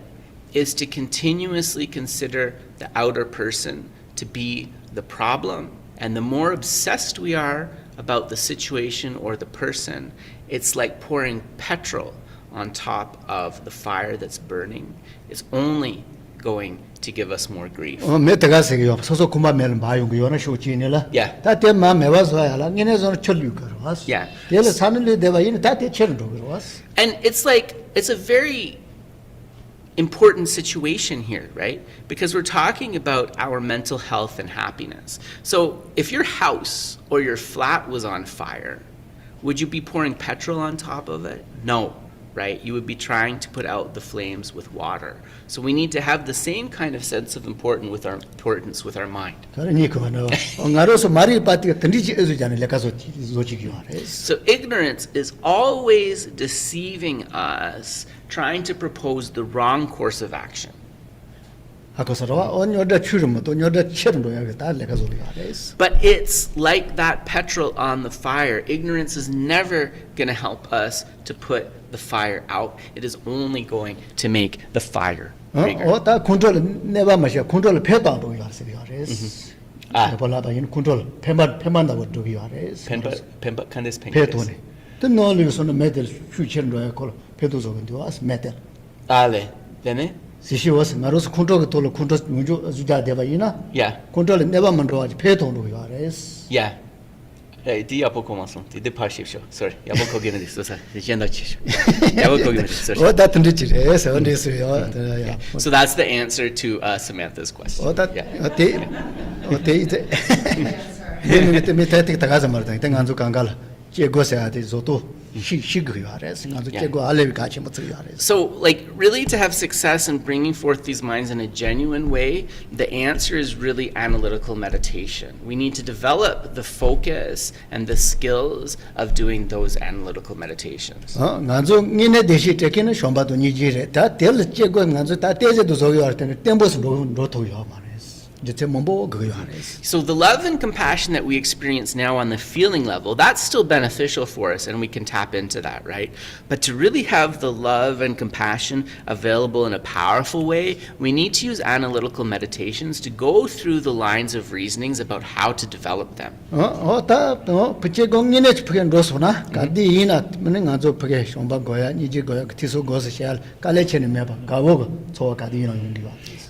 is to continuously consider the outer person to be the problem. And the more obsessed we are about the situation or the person, it's like pouring petrol on top of the fire that's burning. It's only going to give us more grief. Yeah. And it's a very important situation here, right? Because we're talking about our mental health and happiness. So if your house or your flat was on fire, would you be pouring petrol on top of it? No, right? You would be trying to put out the flames with water. So we need to have the same kind of sense of importance with our mind. So ignorance is always deceiving us, trying to propose the wrong course of action. But it's like that petrol on the fire. Ignorance is never going to help us to put the fire out. It is only going to make the fire bigger. Sishi was Maros control to control Zuja Devayina. Yeah. Control never mandroaj peton do yares. Yeah. Di apoko mason, di parship show. Sorry, yaboko gene this. Sorry, the gender chish. Yaboko gene this. Oh, that is on this. So that's the answer to Samantha's question. Oh, that. Yeah. Okay. Then me take the Gazamarta. Then Anzu Kangala. Jegosea de Zoto. So, like, really to have success in bringing forth these minds in a genuine way, the answer is really analytical meditation. We need to develop the focus and the skills of doing those analytical meditations. So the love and compassion that we experience now on the feeling level, that's still beneficial for us and we can tap into that, right? But to really have the love and compassion available in a powerful way, we need to use analytical meditations to go through the lines of reasonings about how to develop them.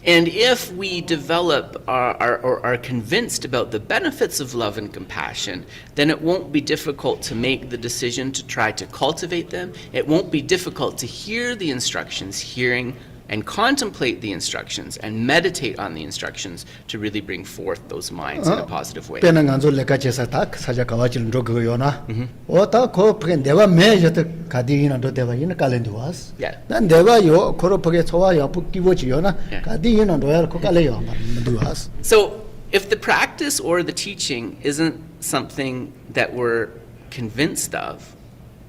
And if we develop or are convinced about the benefits of love and compassion, then it won't be difficult to make the decision to try to cultivate them. It won't be difficult to hear the instructions, hearing and contemplate the instructions and meditate on the instructions to really bring forth those minds in a positive way. Yeah. So if the practice or the teaching isn't something that we're convinced of,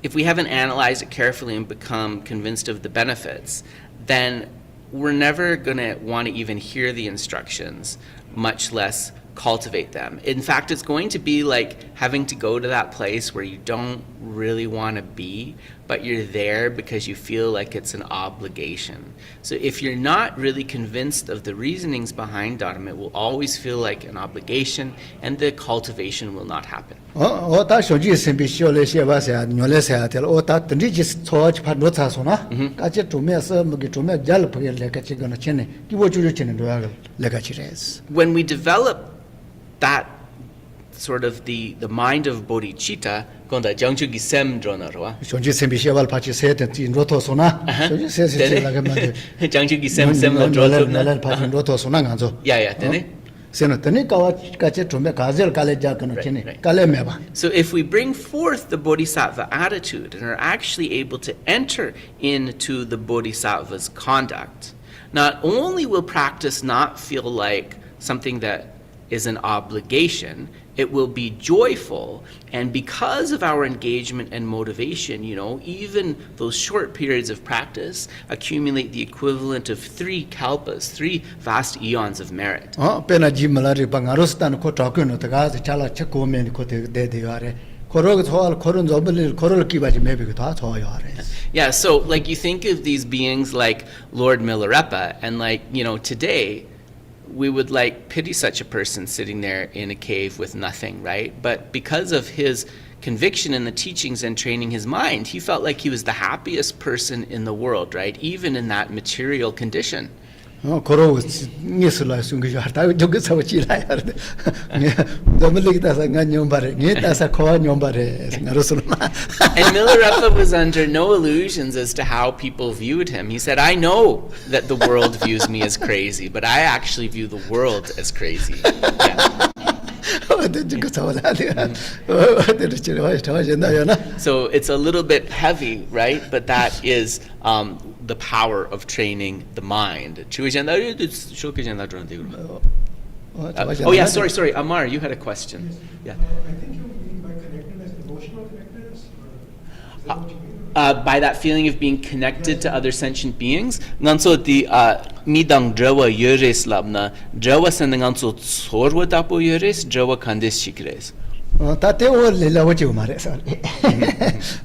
if we haven't analyzed it carefully and become convinced of the benefits, then we're never going to want to even hear the instructions, much less cultivate them. In fact, it's going to be like having to go to that place where you don't really want to be, but you're there because you feel like it's an obligation. So if you're not really convinced of the reasonings behind Dharma, it will always feel like an obligation and the cultivation will not happen. When we develop that sort of the mind of bodhicitta, konda jangchu gi sem drona ro. Jangchu gi sem la drona. Yeah, tene. So if we bring forth the bodhisattva attitude and are actually able to enter into the bodhisattva's conduct, not only will practice not feel like something that is an obligation, it will be joyful, and because of our engagement and motivation, even those short periods of practice accumulate the equivalent of 3 kalpas, 3 vast eons of merit. Yeah, so like you think of these beings like Lord Milarepa, and today, we would pity such a person sitting there in a cave with nothing, right? But because of his conviction in the teachings and training his mind, he felt like he was the happiest person in the world, right? Even in that material condition. Koro Nisula Sungiata, Jogasachi. Dominic Nyombare, Nita Koa Nyombare, And Milarepa was under no illusions as to how people viewed him. He said, I know that the world views me as crazy, but I actually view the world as crazy. Yeah. So it's a little bit heavy, right? But that is the power of training the mind. Oh yeah, sorry. Amar, you had a question. Yeah. I think you mean by connectedness, emotional connectedness? Or is that what you mean? By that feeling of being connected to other sentient beings. Nganso the midang drawa yores labna, drawa send nganso tsorwa tapo yores, drawa kandes shikres. Tate o lila wachi umare sorry.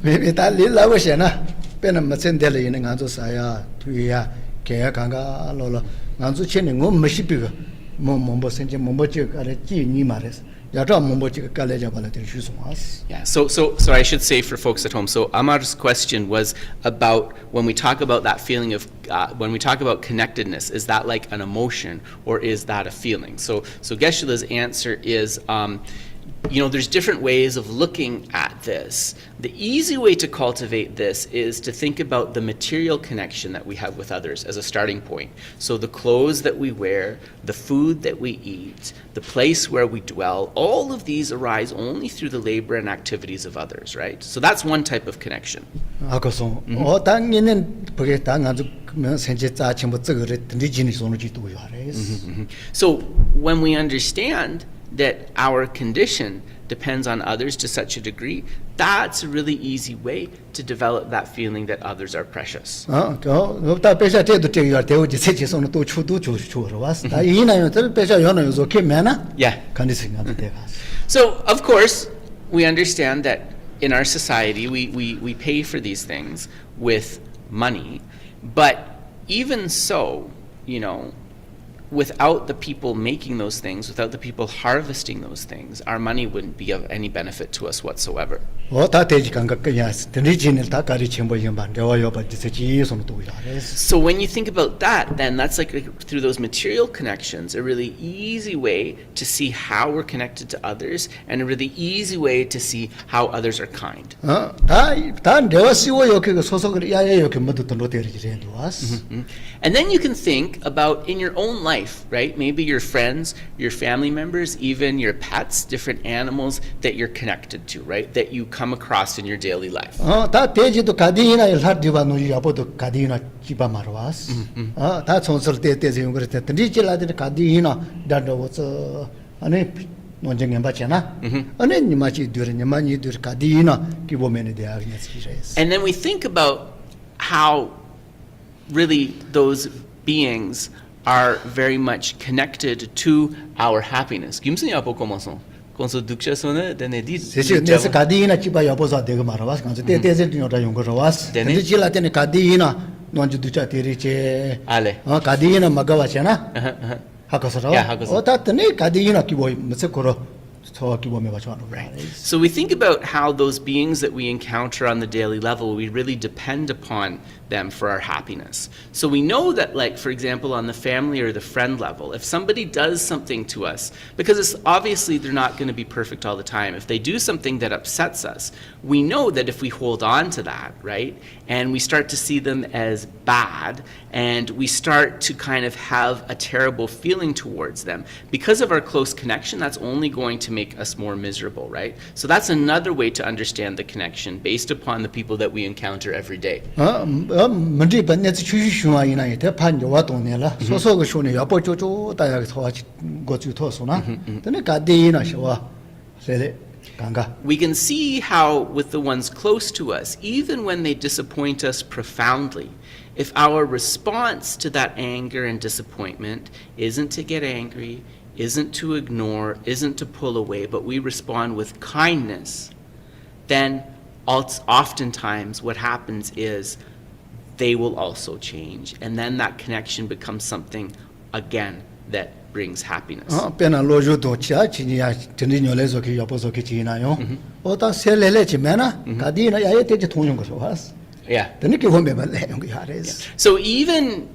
Maybe that lila washena. Penamasen deli in Ganzo Saya, Tuya, Kaya Kanga, Lola, Ganzo Chening, Mashipiga, Mombo Senja Mombochi, Arachi, Nimares. Yata Mombochi College of Politicians was. Yeah, so I should say for folks at home, so Amar's question was about when we talk about that feeling of, when we talk about connectedness, is that like an emotion or is that a feeling? So Geshe-la's answer is, there's different ways of looking at this. The easy way to cultivate this is to think about the material connection that we have with others as a starting point. So the clothes that we wear, the food that we eat, the place where we dwell, all of these arise only through the labor and activities of others, right? So that's one type of connection. So when we understand that our condition depends on others to such a degree, that's a really easy way to develop that feeling that others are precious. Yeah. So, of course, we understand that in our society, we pay for these things with money, but even so, without the people making those things, without the people harvesting those things, our money wouldn't be of any benefit to us whatsoever. So when you think about that, then that's like through those material connections, a really easy way to see how we're connected to others and a really easy way to see how others are kind. And then you can think about in your own life, right? Maybe your friends, your family members, even your pets, different animals that you're connected to, right? That you come across in your daily life. And then we think about how really those beings are very much connected to our happiness. Right. So we think about how those beings that we encounter on the daily level, we really depend upon them for our happiness. So we know that, like, for example, on the family or the friend level, if somebody does something to us, because it's obviously they're not going to be perfect all the time, if they do something that upsets us, we know that if we hold on to that, right, and we start to see them as bad, and we start to kind of have a terrible feeling towards them, because of our close connection, that's only going to make us more miserable, right? So that's another way to understand the connection based upon the people that we encounter every day. We can see how with the ones close to us, even when they disappoint us profoundly, if our response to that anger and disappointment isn't to get angry, isn't to ignore, isn't to pull away, but we respond with kindness, then oftentimes what happens is they will also change. And then that connection becomes something, again, that brings happiness. Yeah. So even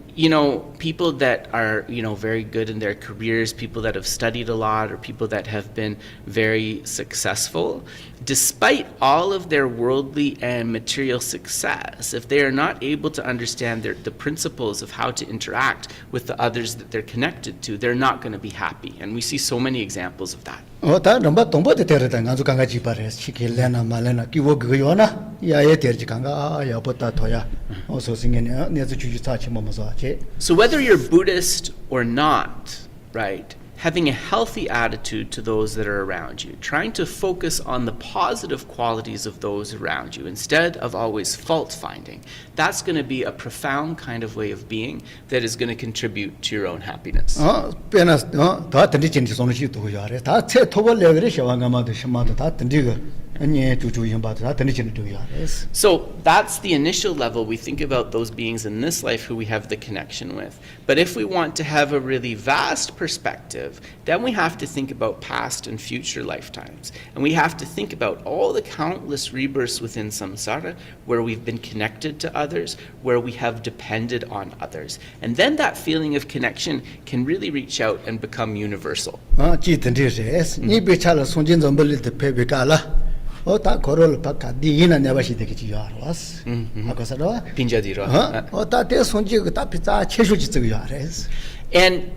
people that are, very good in their careers, people that have studied a lot, or people that have been very successful, despite all of their worldly and material success, if they are not able to understand the principles of how to interact with the others that they're connected to, they're not going to be happy. And we see so many examples of that. 다 넘바 동보데 데르다 간주 강가지 바레 시킬레나 말레나 기wo 그요나 야에 데르지 강가 야보다 토야 어서 생게네 내주 주주 차치 뭐뭐서 제 So whether you're Buddhist or not, right, having a healthy attitude to those that are around you, trying to focus on the positive qualities of those around you instead of always fault finding, that's going to be a profound kind of way of being that is going to contribute to your own happiness. 페나 다 던지 진지 손을 시도 요아레 다체 토벌레 그래 샤왕가마도 샤마도 다 던지가 아니 주주 임바도 다 던지 진도 요아레 So that's the initial level. We think about those beings in this life who we have the connection with. But if we want to have a really vast perspective, then we have to think about past and future lifetimes. And we have to think about all the countless rebirths within samsara where we've been connected to others, where we have depended on others. And then that feeling of connection can really reach out and become universal. 지 던지세 니 베차라 손진 좀벌리데 페베가라 다 거를 바카 디이나 내바시 되게 요아라스 아까서라 빈자디로. 다 손지 그다 비자 최소지 저거 요아레 And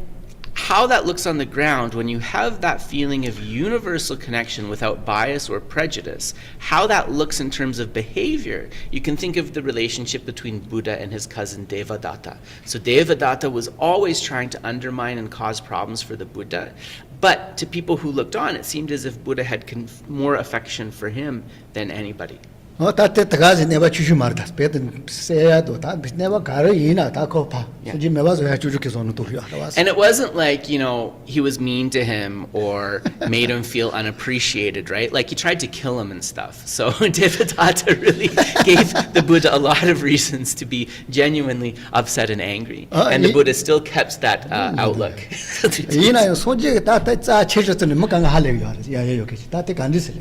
how that looks on the ground when you have that feeling of universal connection without bias or prejudice, how that looks in terms of behavior, you can think of the relationship between Buddha and his cousin Devadatta. So Devadatta was always trying to undermine and cause problems for the Buddha, but to people who looked on, it seemed as if Buddha had more affection for him than anybody. 다때 다가지 내가 주주 말다 배든 세야도 다 내가 가르 이나 다 거파 수지 매봐서 야 주주께서는 또 요아라스 And it wasn't like, he was mean to him or made him feel unappreciated, right? Like he tried to kill him and stuff. So Devadatta really gave the Buddha a lot of reasons to be genuinely upset and angry. And the Buddha still kept that outlook. 이나 손지 다짜 최저는 뭐 강가 할래 요아레 야예 요케지 다때 간디스레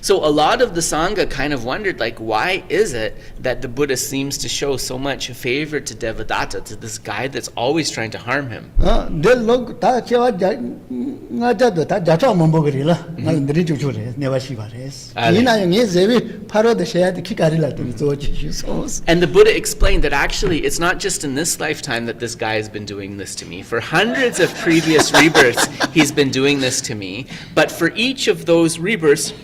So a lot of the Sangha kind of wondered, like, why is it that the Buddha seems to show so much favor to Devadatta, to this guy that's always trying to harm him? 델로 다 제와 나자도 다 자차 못 먹으리라 나는 들이 주주래 내가 시바레스 이나 형이 제비 파로데 셔야데 키가리라 때 조지 소스 And the Buddha explained that actually it's not just in this lifetime that this guy has been doing this to me. For hundreds of previous rebirths, he's been doing this to me. But for each of those rebirths,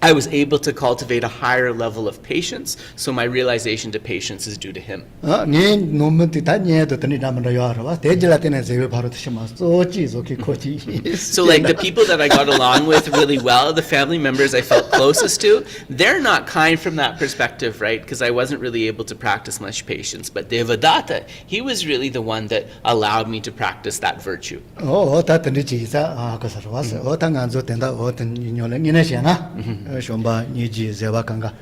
I was able to cultivate a higher level of patience, so my realization to patience is due to him. 네 놈한테 다 녀도 더니 남으로 요아라 대질라 때는 제비 바로 드시마 소지 소키 코지 So like the people that I got along with really well, the family members I felt closest to, they're not kind from that perspective, right? Because I wasn't really able to practice much patience. But Devadatta, he was really the one that allowed me to practice that virtue. 다 더니 지사 아까서 와서 당안조 된다 어떤 인연을 니네시나 shomba niji zewa kanga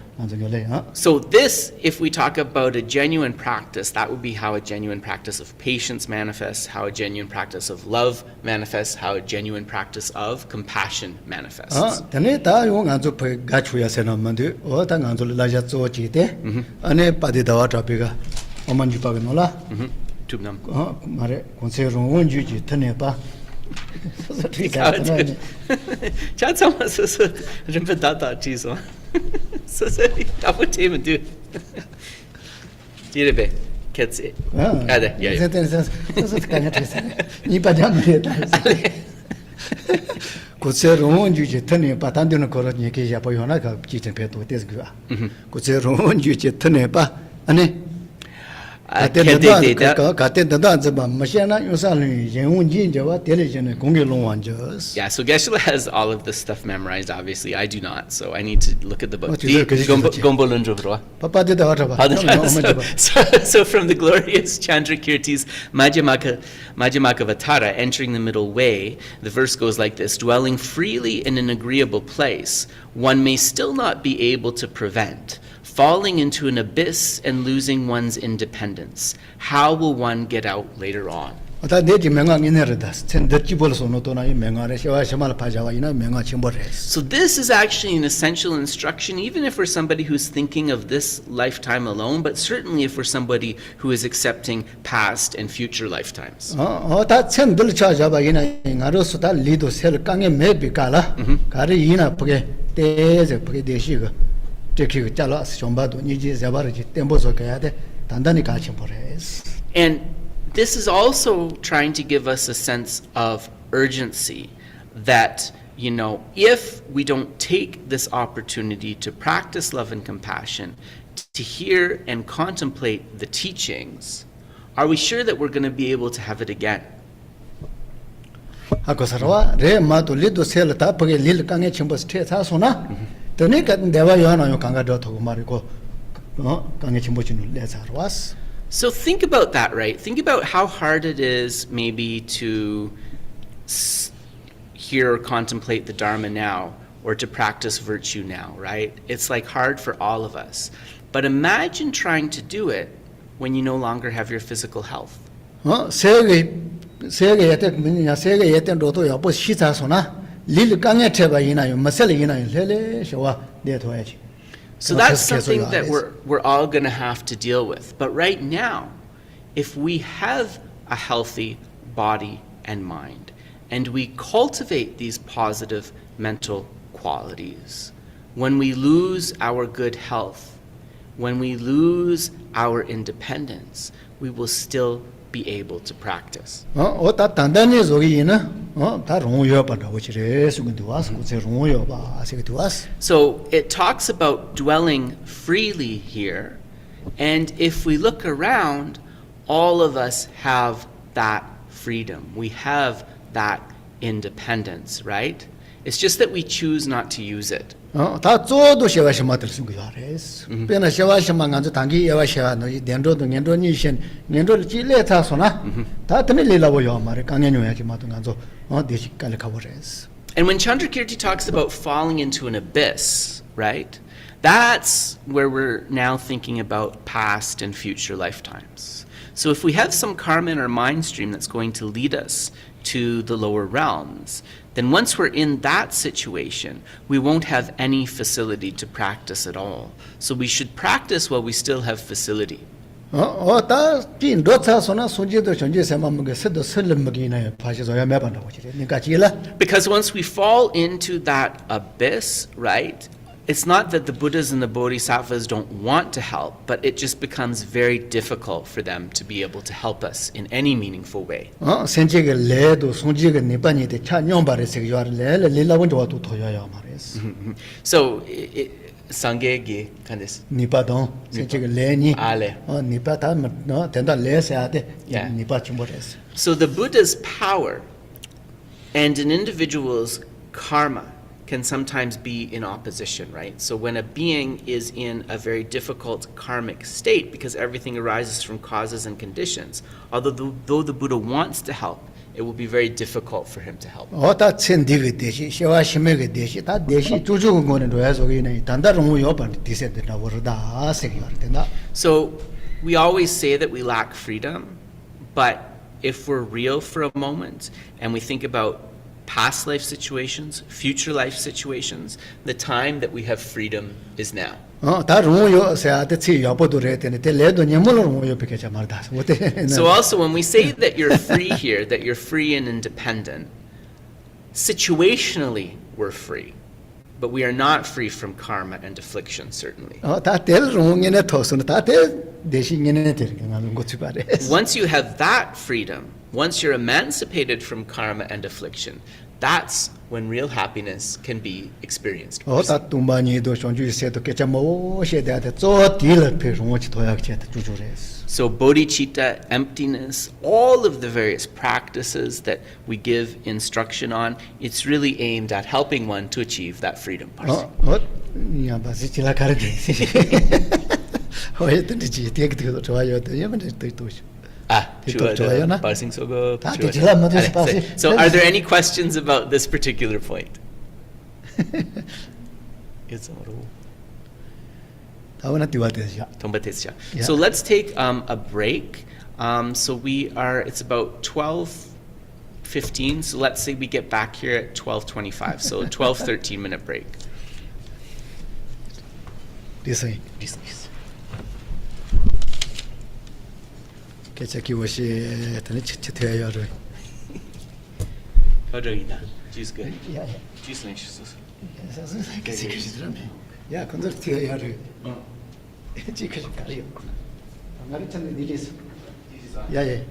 So this, if we talk about a genuine practice, that would be how a genuine practice of patience manifests, how a genuine practice of love manifests, how a genuine practice of compassion manifests. tene ta yo nganzo pe gachuya senamande ta nganzo laja zo jite ane padi dawa topiga omanju pagnola Tubnam. mare konse ron ju ji tene pa Chat sama so rimpa data chiso. So say abu team do. Direbe ketsi. Ada yeah. so kanya tese ni pa jam le ta konse ron ju ji tene pa tan de no koro ni ke ya po yo na ka ji chen pe to tes gwa konse ron ju ji tene pa ane Yeah, so Geshe has all of this stuff memorized, obviously. I do not, so I need to look at the book. So from the glorious Chandrakirti's Madhyamakavattara, entering the middle way, the verse goes like this: dwelling freely in an agreeable place, one may still not be able to prevent falling into an abyss and losing one's independence. How will one get out later on? 다 내지 명강 이내르다. 센더지 볼서 노도나 이 명아래 셔와 셔말 파자와 이나 명아 침보레스. So this is actually an essential instruction, even if we're somebody who's thinking of this lifetime alone, but certainly if we're somebody who is accepting past and future lifetimes. 다 센들 차자바 이나 나로서 다 리도 셀 강에 매비가라. 가리 이나 보게 때제 보게 대시가 저기 잘라서 좀 봐도 니지 잡아르지 템보서 가야 돼. 단단히 같이 보레스. And this is also trying to give us a sense of urgency that, you know, if we don't take this opportunity to practice love and compassion, to hear and contemplate the teachings, are we sure that we're going to be able to have it again? 아고서와 레마도 리도 셀다 보게 릴 강에 침보스 테사소나. 더니까 내가 요하나요 강가도 도고 말이고 강에 침보지는 레자로스. So think about that, right? Think about how hard it is maybe to hear or contemplate the Dharma now or to practice virtue now, right? It's like hard for all of us. But imagine trying to do it when you no longer have your physical health. 세계 예때 뭐냐 세계 예때 로도 여보 시자소나 릴 강에 태바 이나요 마셀 이나요 레레 셔와 내도야지. So that's something that we're all going to have to deal with. But right now, if we have a healthy body and mind, and we cultivate these positive mental qualities, when we lose our good health, when we lose our independence, we will still be able to practice. 다 단단히 저기나 다 롱요 받아 오지레 수근도 와서 고제 롱요 봐 아세도 와서. So it talks about dwelling freely here, and if we look around, all of us have that freedom. We have that independence, right? It's just that we choose not to use it. 다 쪼도 셔와셔마들 쓴 거야. 배나 셔와셔만 간저 단기 여와셔 너 년도도 년도니 신 년도를 찔레타서나 다 때문에 릴라고요 말에 강연요야지 마도 간저 대식 깔려 가버레스. And when Chandrakirti talks about falling into an abyss, right? That's where we're now thinking about past and future lifetimes. So if we have some karma in our mind stream that's going to lead us to the lower realms, then once we're in that situation, we won't have any facility to practice at all. So we should practice while we still have facility. 다 진도차서나 손지도 전제세만 먹게 세도 설름먹이나 파시서야 매반다 오지레. 니가 지라. Because once we fall into that abyss, right? It's not that the Buddhas and the Bodhisattvas don't want to help, but it just becomes very difficult for them to be able to help us in any meaningful way. senjege ledo sonjege nipani de chanyon bare se yo le lawon jo to toya mares. So, Sangye gi kandes. Nipa don senjege le ni. Ale. Nipa ta no tenda le se ade Yeah. nipa chimbores. So the Buddha's power and an individual's karma can sometimes be in opposition, right? So when a being is in a very difficult karmic state, because everything arises from causes and conditions, though the Buddha wants to help, it will be very difficult for him to help. 다 첸디게 대시 셔와 심에게 대시 다 대시 주주고 거는 로야 저기네 단다로 요 반 디세데 나 버다 세기 말된다. So we always say that we lack freedom, but if we're real for a moment and we think about past life situations, future life situations, the time that we have freedom is now. 다 로요 세 아데 치 여보도래 되네 때 레도 녀물로 로요 비케자 말다. So also when we say that you're free here, that you're free and independent, situationally we're free, but we are not free from karma and affliction, certainly. 다텔 롱에네 토스는 다텔 대신에네 되는 거 치바레. Once you have that freedom, once you're emancipated from karma and affliction, that's when real happiness can be experienced. 다 tum바니도 손주 세도 깨자 뭐 셰데한테 저 딜을 페롱치 도약체 주주레스. So bodhicitta, emptiness, all of the various practices that we give instruction on, it's really aimed at helping one to achieve that freedom. 야 바시 지라 가르데. 어이든지 되게 좋아요. 예면 또 So are there any questions about this particular point? 다음에 디와데시아. Tombatesha. Yeah. So let's take a break. So it's about 12:15. So let's say we get back here at 12:25. So 12, 13-minute break. 리스닝. 개척기 옷이 더니 치치해야로. Juice good. 야. Juice nice. 야, 콘서트 해야로. 지금 가려. 나를 찾는 일이 있어. 야예.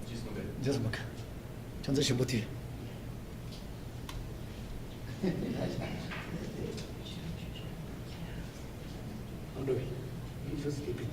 Juice good. 저서 막. 전서시 못해. 언더위. 이 first keep it.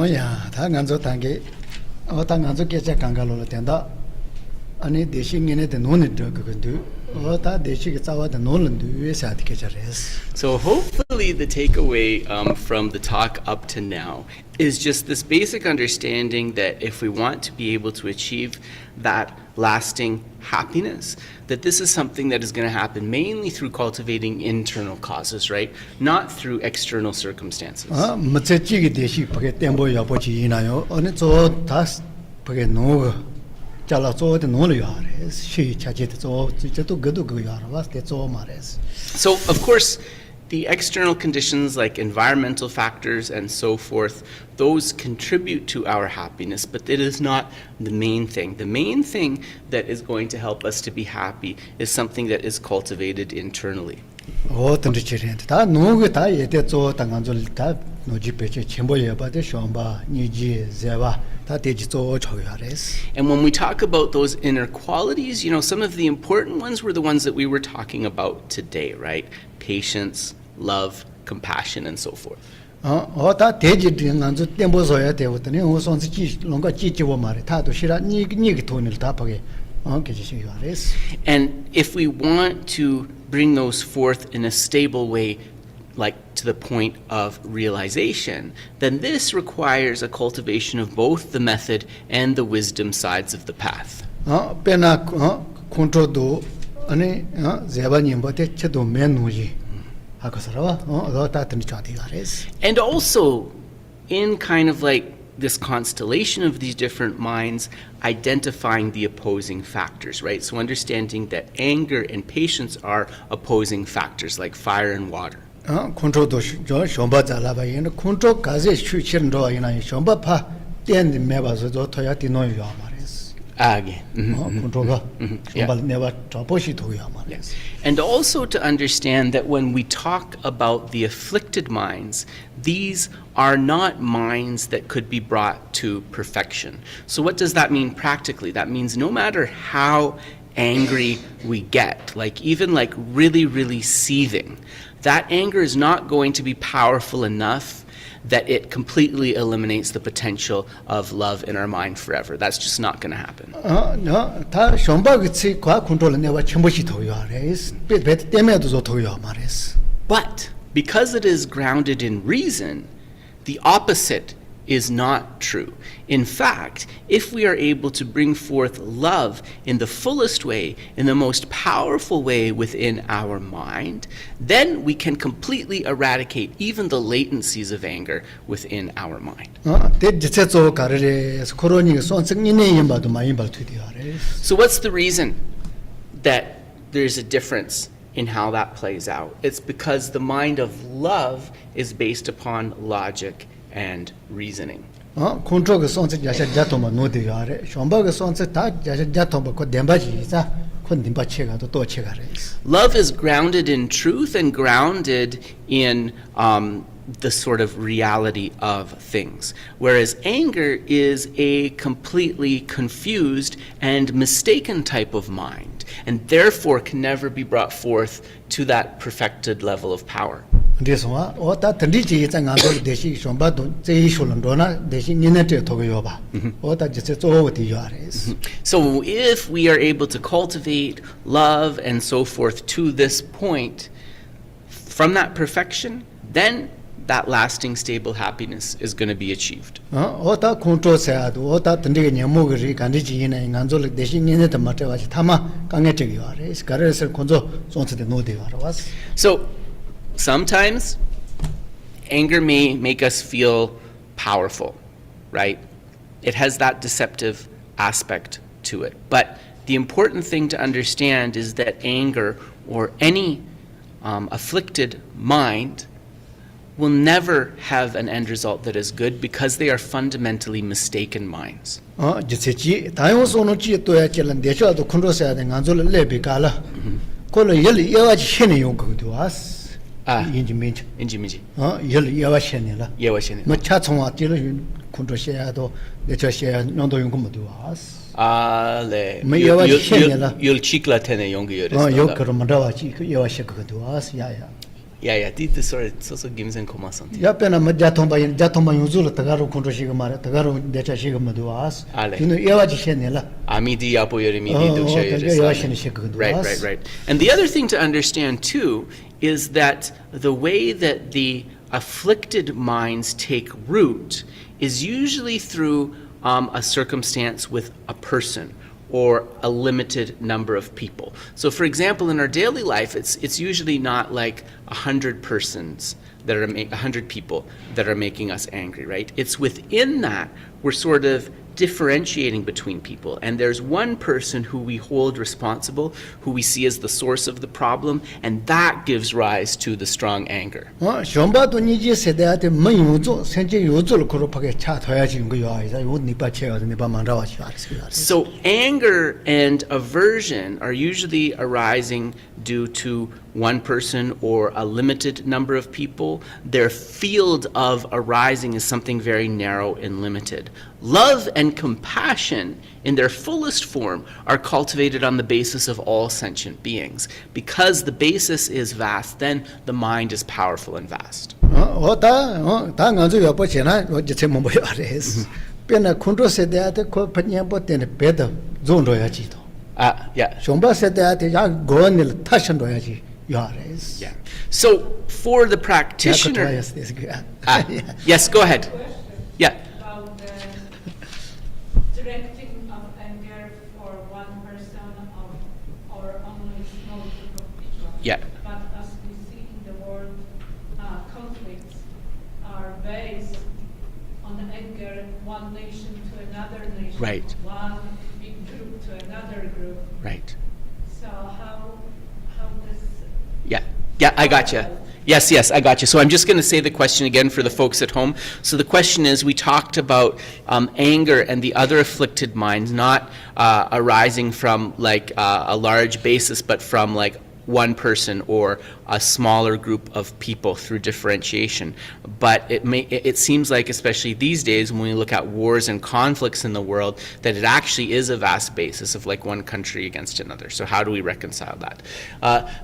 yeah, Tanganzo Tangi, or Tanganzo gets a Kangalo Tenda, and it dishing in it the Nolan can do, or that they should get out the Nolan do is at Kitcheres. So hopefully the takeaway from the talk up to now is just this basic understanding that if we want to be able to achieve that lasting happiness, that this is something that is going to happen mainly through cultivating internal causes, right? Not through external circumstances. Matschi Deshi Pocket Tembo Yapochi Inayo, on its own task, Pocket no Jalazo the Noliares, she charged all to Guduguyaras, that's all Mares. So, of course, the external conditions like environmental factors and so forth, those contribute to our happiness, but it is not the main thing. The main thing that is going to help us to be happy is something that is cultivated internally. Oh, Tandichirent, that no good I ate so Tanganzol tap, no Jipeche, Chimboya, but the Shomba, Niji, Zeva, that is all Choyares. And when we talk about those inner qualities, you know, some of the important ones were the ones that we were talking about today, right? Patience, love, compassion, and so forth. Oh, that Tejid and Tembozoya, they would know on the longer Chichiwamari, Tato Shira, Nig Tonil Tapage. And if we want to bring those forth in a stable way, like to the point of realization, then this requires a cultivation of both the method and the wisdom sides of the path. Pena control do, Ane, Zebanim, but it's a domain. And also, in kind of like this constellation of these different minds, identifying the opposing factors, right? So understanding that anger and patience are opposing factors like fire and water. Control do Shomba Zalava and control Kazi Shuchin Roy and Shomba Pa, then the members of Toyati no Yamaris. Again. Control Shomba never Toposhi to Yamaris. Yes. And also to understand that when we talk about the afflicted minds, these are not minds that could be brought to perfection. So what does that mean practically? That means no matter how angry we get, like even like really, really seething, that anger is not going to be powerful enough that it completely eliminates the potential of love in our mind forever. That's just not going to happen. No, Ta Shomba would say qua control never Chimboshi to Yares, but Demedo to Yamaris. But because it is grounded in reason, the opposite is not true. In fact, if we are able to bring forth love in the fullest way, in the most powerful way within our mind, then we can completely eradicate even the latencies of anger within our mind. So what's the reason that there's a difference in how that plays out? It's because the mind of love is based upon logic and reasoning. Control songs Jasha Jatoma no de Yare, Shomba songs that Jasha Jatoma could Dembaji, couldn't Bachega to Tochegares. Love is grounded in truth and grounded in the sort of reality of things, whereas anger is a completely confused and mistaken type of mind, and therefore can never be brought forth to that perfected level of power. This one, or that Tandiji is an other Deshi Shomba, Zishulandona, Deshi Ninete Togoyoba, or that just over the Yares. So if we are able to cultivate love and so forth to this point, from that perfection, then that lasting, stable happiness is going to be achieved. Or that control said, or that Tandigi, Kandiji, and Anzol, Deshi Ninete Matavas, Tama, Kangeti Yares, Gares and Konzo, Sons the no de Yaras. So sometimes anger may make us feel powerful, right? It has that deceptive aspect to it. But the important thing to understand is that anger or any afflicted mind will never have an end result that is good because they are fundamentally mistaken minds. Jisechi, Tayosonochi to Achelan, Desha, the control said, and Anzol Lebicala, Colo Yelly Yawachini Yoko to us. Injimiji. Yelly Yawashenilla. Yawashenilla. Machatoma, control share, the church non doing to us. You'll chicla tene younger. Oh, Yoker Madavachi, Yawashaka to us, Yaya. Yeah, this sort of so gives in komasan. Ya pena ma jathomba yuzul tagaro kontro shiga mare tagaro decha shiga maduas. Ale. Tino ewa ji shenela. Amidi apoyori midi dosha. Right. And the other thing to understand too is that the way that the afflicted minds take root is usually through a circumstance with a person or a limited number of people. So for example, in our daily life, it's usually not like 100 persons that are 100 people that are making us angry, right? It's within that we're sort of differentiating between people, and there's one person who we hold responsible, who we see as the source of the problem, and that gives rise to the strong anger. Shomba to niji sedeate ma yuzo senje yuzul koro pake cha thoya ji ngo yo ai yo nipa che yo nipa mandawa chi ar. So anger and aversion are usually arising due to one person or a limited number of people. Their field of arising is something very narrow and limited. Love and compassion in their fullest form are cultivated on the basis of all sentient beings. Because the basis is vast, then the mind is powerful and vast. Ta nganzo yo po chena je mo bo yares. Pena kontro sedeate ko panya bo ten beda zon ro ya ji to. Yeah. Shomba sedeate ya go nil tashan ro ya ji yares. Yeah. So for the practitioner, yes, go ahead. Yeah. About the directing of anger for one person or only small group of people. Yeah. But as we see in the world, conflicts are based on anger, one nation to another nation, Right. one big group to another group. Right. So how this Yeah, I gotcha. Yes, I gotcha. So I'm just going to say the question again for the folks at home. So the question is, we talked about anger and the other afflicted minds not arising from like a large basis, but from like one person or a smaller group of people through differentiation. But it seems like, especially these days, when we look at wars and conflicts in the world, that it actually is a vast basis of like one country against another. So how do we reconcile that?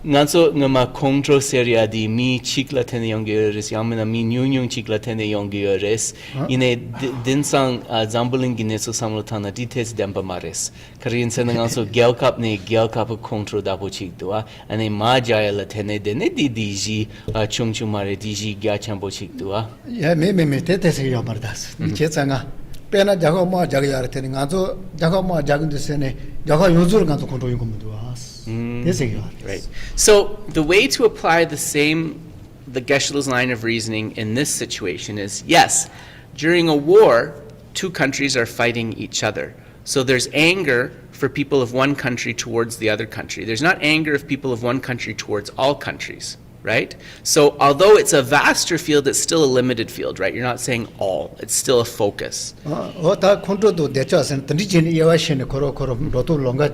Nganso ngama kontro seria di mi chikla tene yongyeres yamena mi nyunyung chikla tene yongyeres ine dinsang zambuling gineso samlotana dites demba mares. Karin sen nganso gelkap ne gelkap kontro dapo chikdoa ane ma jaya la tene de ne di diji chungchumare diji gya chambo chikdoa. Ya me te se yo bardas. Che tsanga pena jago mo jago yar te ngazo jago mo jago de sene jago yuzur ngazo kontro yung muduas. Te yo. Right. So the way to apply the Geshe line of reasoning in this situation is, yes, during a war, two countries are fighting each other. So there's anger for people of one country towards the other country. There's not anger of people of one country towards all countries, right? So although it's a vaster field, it's still a limited field, right? You're not saying all. It's still a focus. Ta kontro do de cha sen tni jin yewa shen koro roto longa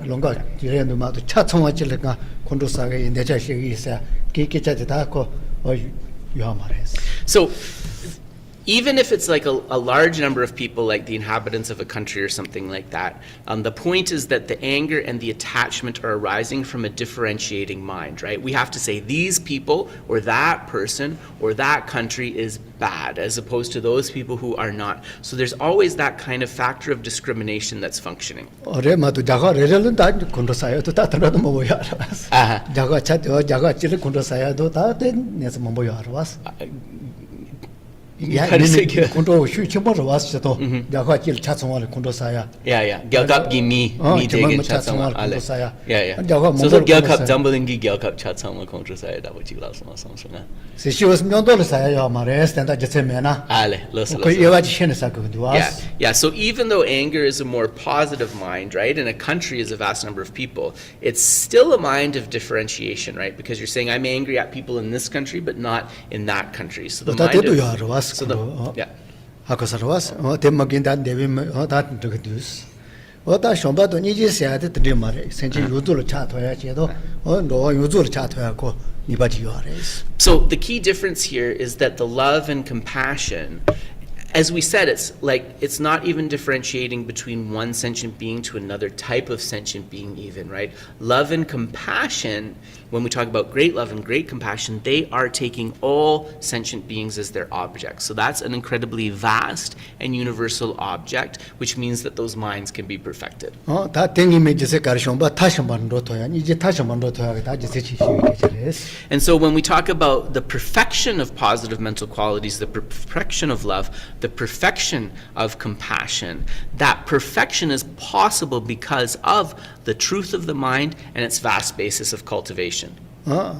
jire no ma to cha chongwa chile ka kontro sa ga inde cha shi sa ki cha ta ko yo mares. So even if it's like a large number of people, like the inhabitants of a country or something like that, the point is that the anger and the attachment are arising from a differentiating mind, right? We have to say these people or that person or that country is bad, as opposed to those people who are not. So there's always that kind of factor of discrimination that's functioning. Ore ma to jaga relun ta kontro sa yo to ta tra mo bo ya ras. Jaga cha jaga chile kontro sa ya do ta te ne se mo bo ya ras. Yeah, kontro shu chimo ro was to jaga chil cha chongwa kontro sa ya. Yeah. Gyalkap gi mi degen cha chongwa ale. Yeah. Jaga mo So gyalkap zambuling gi gyalkap cha chongwa kontro sa ya da bo chigla so na. Se shi was myon do sa ya yo ma res ta je se me na. Ale, los. Ko yewa ji shen sa ko do was. Yeah. So even though anger is a more positive mind, right, and a country is a vast number of people, it's still a mind of differentiation, right? Because you're saying I'm angry at people in this country, but not in that country. So the mind of, yeah. Hakosarwas, te maginda devi ta dugdus. Ota shomba to ni ji se ate de mare, senji yuzul cha thoya che do, no yuzul cha thoya ko ni ba ji yares. So the key difference here is that the love and compassion as we said, it's not even differentiating between one sentient being to another type of sentient being even, right? Love and compassion, when we talk about great love and great compassion, they are taking all sentient beings as their objects. So that's an incredibly vast and universal object, which means that those minds can be perfected. 다 땡기면 이제 가르쳐봐 타셔만 로토야 이제 타셔만 로토야 다 이제 지시게 And so when we talk about the perfection of positive mental qualities, the perfection of love, the perfection of compassion, that perfection is possible because of the truth of the mind and its vast basis of cultivation.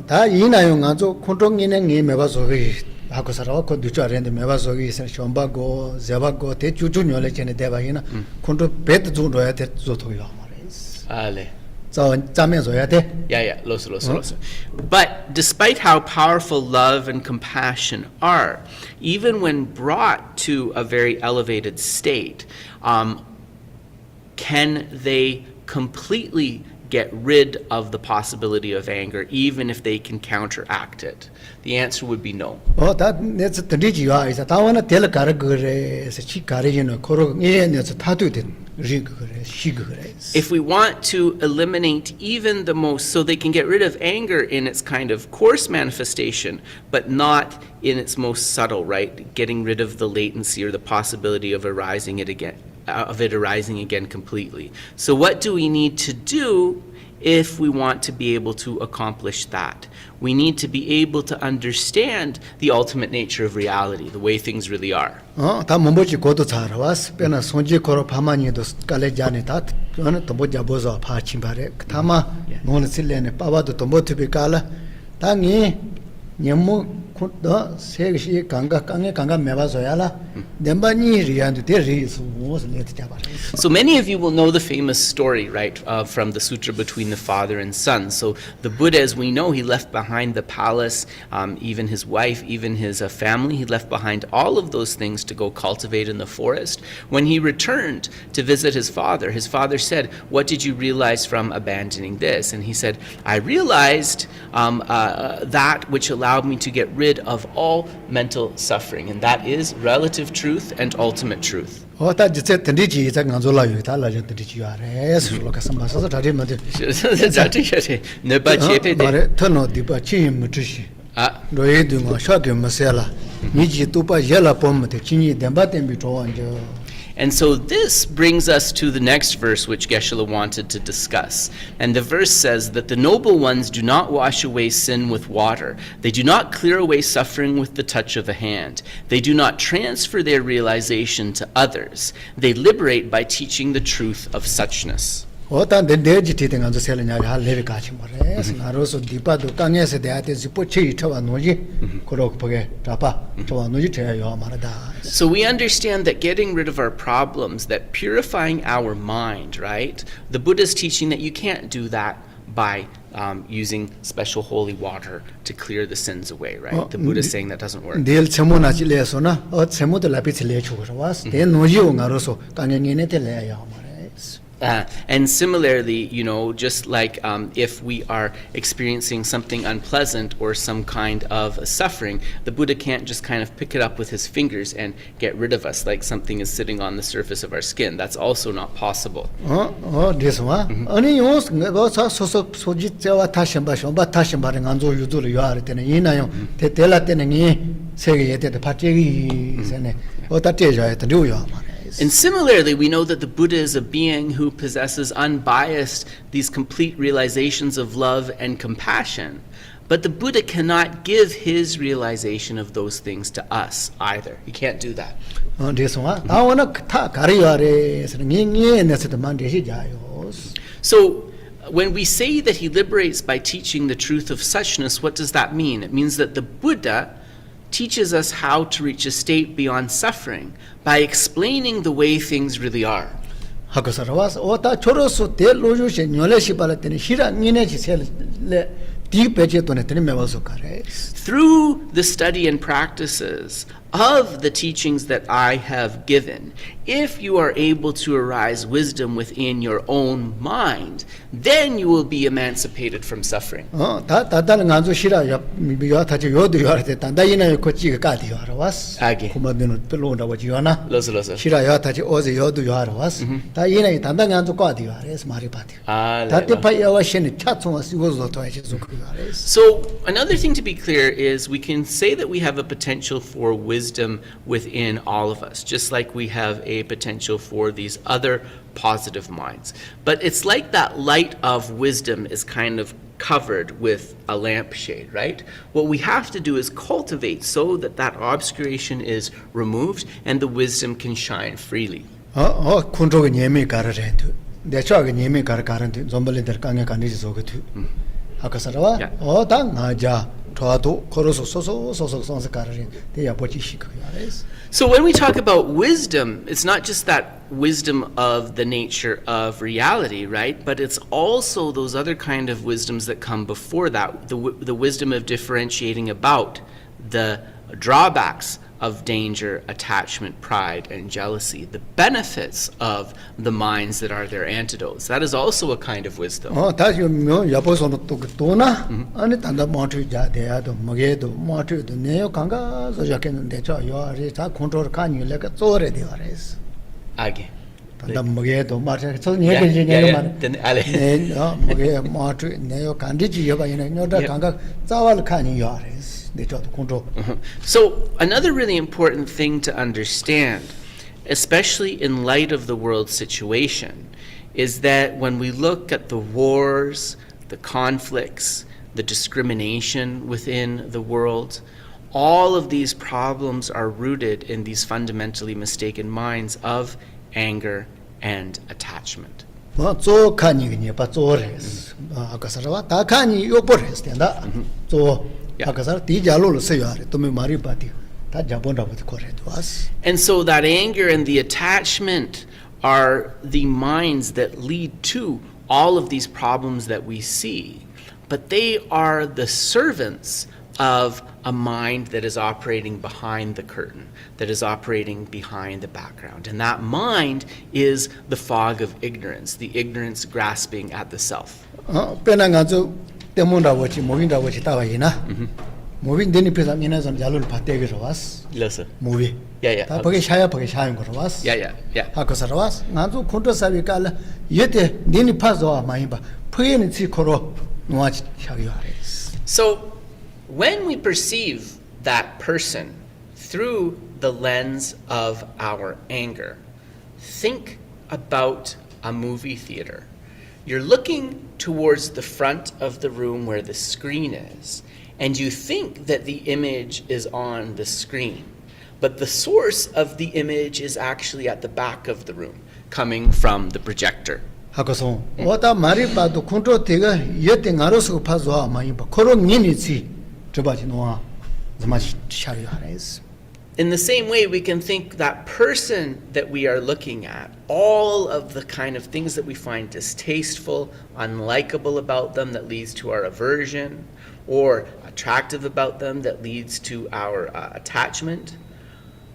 다 이나용 아주 콘통이는 이 메바소기 하고 살아 그 뒤쪽에 메바소기 있어 좀바고 제바고 대주주녀래 전에 대바이나 콘통 베드 주로야 대 조토요 말이스 Ale. 짜면서야 돼 Yeah, loso. But despite how powerful love and compassion are, even when brought to a very elevated state, can they completely get rid of the possibility of anger, even if they can counteract it? The answer would be no. 다 내서 드리지요 이제 다원은 될 가르 그래서 치 가르지는 코로 예내서 타도된 리 그래 시 그래 If we want to eliminate even the most, so they can get rid of anger in its kind of coarse manifestation, but not in its most subtle, right? Getting rid of the latency or the possibility of arising it arising again completely. So what do we need to do if we want to be able to accomplish that? We need to be able to understand the ultimate nature of reality, the way things really are. 다 몸보지 고도 잘 왔어 빼나 손지 코로 파마니도 깔레자니 다 저는 또 보자 보자 파침바래 타마 노는 실내네 빠바도 또 못비 깔라 당이 녀무 콘도 세시 강가 강에 강가 매바서야라 냄바니 리안도 데리스 무엇을 내지 잡아라. So many of you will know the famous story, right, from the sutra between the father and son. So the Buddha, as we know, he left behind the palace, even his wife, even his family. He left behind all of those things to go cultivate in the forest. When he returned to visit his father said, "What did you realize from abandoning this?" And he said, "I realized that which allowed me to get rid of all mental suffering, and that is relative truth and ultimate truth." 다 이제 드리지 이제 간절라요 다 라저 드리지요 아래서 로카서 마서서 다리면데 말에 터노 디바 치임 무트시 로에도 샤게 마셀라 니지 투파 젤라 폼데 치니 덴바템비 토완저. And so this brings us to the next verse which Geshe wanted to discuss. And the verse says that the noble ones do not wash away sin with water. They do not clear away suffering with the touch of a hand. They do not transfer their realization to others. They liberate by teaching the truth of suchness. 어떤 데지티든 간저 셀냐리 할 레비 같이 말해. 나로서 디파도 강에서 대한테 지포치 쳐와 노지 그렇게 보게 잡아 쳐와 노지 쳐요 말하다. So we understand that getting rid of our problems, that purifying our mind, right? The Buddha is teaching that you can't do that by using special holy water to clear the sins away, right? The Buddha is saying that doesn't work. 딜 체모나지 레소나 체모도 라피치 레초고 와서 대 노지오 나로서 강연이네 될래요 말해. And similarly, just like if we are experiencing something unpleasant or some kind of suffering, the Buddha can't just kind of pick it up with his fingers and get rid of us like something is sitting on the surface of our skin. That's also not possible. 됐어. 아니 요 소소 소지자와 다시바 다시바는 안조 유도를 요할 때는 이나요 대텔라 때는 이 세계에 대해 파티기 전에 어다 때져야 돼 요요 말해. And similarly, we know that the Buddha is a being who possesses unbiased, these complete realizations of love and compassion. But the Buddha cannot give his realization of those things to us either. He can't do that. So when we say that he liberates by teaching the truth of suchness, what does that mean? It means that the Buddha teaches us how to reach a state beyond suffering by explaining the way things really are. deep peche to ne tene me waso kare. Through the study and practices of the teachings that I have given, if you are able to arise wisdom within your own mind, then you will be emancipated from suffering. 다 다다는 간주 시라 야 미야 타지 요도 요arte 단다이나 ko chi ka di yara was. Age. Kumadino pelo da waji yana. Losa, losa. 시라 야 타지 오제 요도 요ara was. 다 이나 단다 간주 ka di yara es mari pati. 다 tepa yawa shene chatso was yozo to aje zo ku yara. So another thing to be clear is we can say that we have a potential for wisdom within all of us, just like we have a potential for these other positive minds. But it's like that light of wisdom is kind of covered with a lampshade, right? What we have to do is cultivate so that that obscuration is removed and the wisdom can shine freely. kuntroge nyemi kararentu. Dechoge nyemi kararentu. Zombale der kange kaniji zogetu. Akasarawa. Yeah. Da ngaja toado koroso soso sonse kararen. De ya pochi shik yares. So when we talk about wisdom, it's not just that wisdom of the nature of reality, right? But it's also those other kind of wisdoms that come before that, the wisdom of differentiating about the drawbacks of danger, attachment, pride, and jealousy, the benefits of the minds that are their antidotes. That is also a kind of wisdom. 다 요 야보소노 또 나 아니 단다 모트 자대야도 먹에도 모트도 내요 강가 소자케는데 저 요아리 다 컨트롤 칸이 레가 쪼레 되어레스. Age. 단다 먹에도 마트 저 얘기 말. 네, 먹에 모트 내요 간디지 여가 이네 녀다 강가 자왈 칸이 요아레스. So another really important thing to understand, especially in light of the world situation, is that when we look at the wars, the conflicts, the discrimination within the world, all of these problems are rooted in these fundamentally mistaken minds of anger and attachment. 저 칸이 봐 쪼레스. 아까서와 다 칸이 요버레스 된다. 저 아까서 디자로를 써야래. 또 말이 바디. 다 잡본다부터 거래도 왔어. And so that anger and the attachment are the minds that lead to all of these problems that we see. But they are the servants of a mind that is operating behind the curtain, that is operating behind the background. And that mind is the fog of ignorance, the ignorance grasping at the self. 빼나가서 때문다고지 모빈다고지 따와이나. 모빈 데니 피자 미나선 잘을 받대기로 왔어. Listen. 모비. Yeah. 다 거기 샤야 거로 왔어. Yeah. 하고서 왔어. 나도 콘도 사비깔 예때 데니 파서 많이 봐. 포에는 치코로 놓아지 샤기요. So when we perceive that person through the lens of our anger, think about a movie theater. You're looking towards the front of the room where the screen is, and you think that the image is on the screen. But the source of the image is actually at the back of the room, coming from the projector. 하고서 오다 말이 봐도 콘도 대가 예때 가로서 파서 많이 봐. 코로 니니지 저바지 놓아. 정말 샤리요 하레스. In the same way, we can think that person that we are looking at, all of the kind of things that we find distasteful, unlikable about them that leads to our aversion, or attractive about them that leads to our attachment.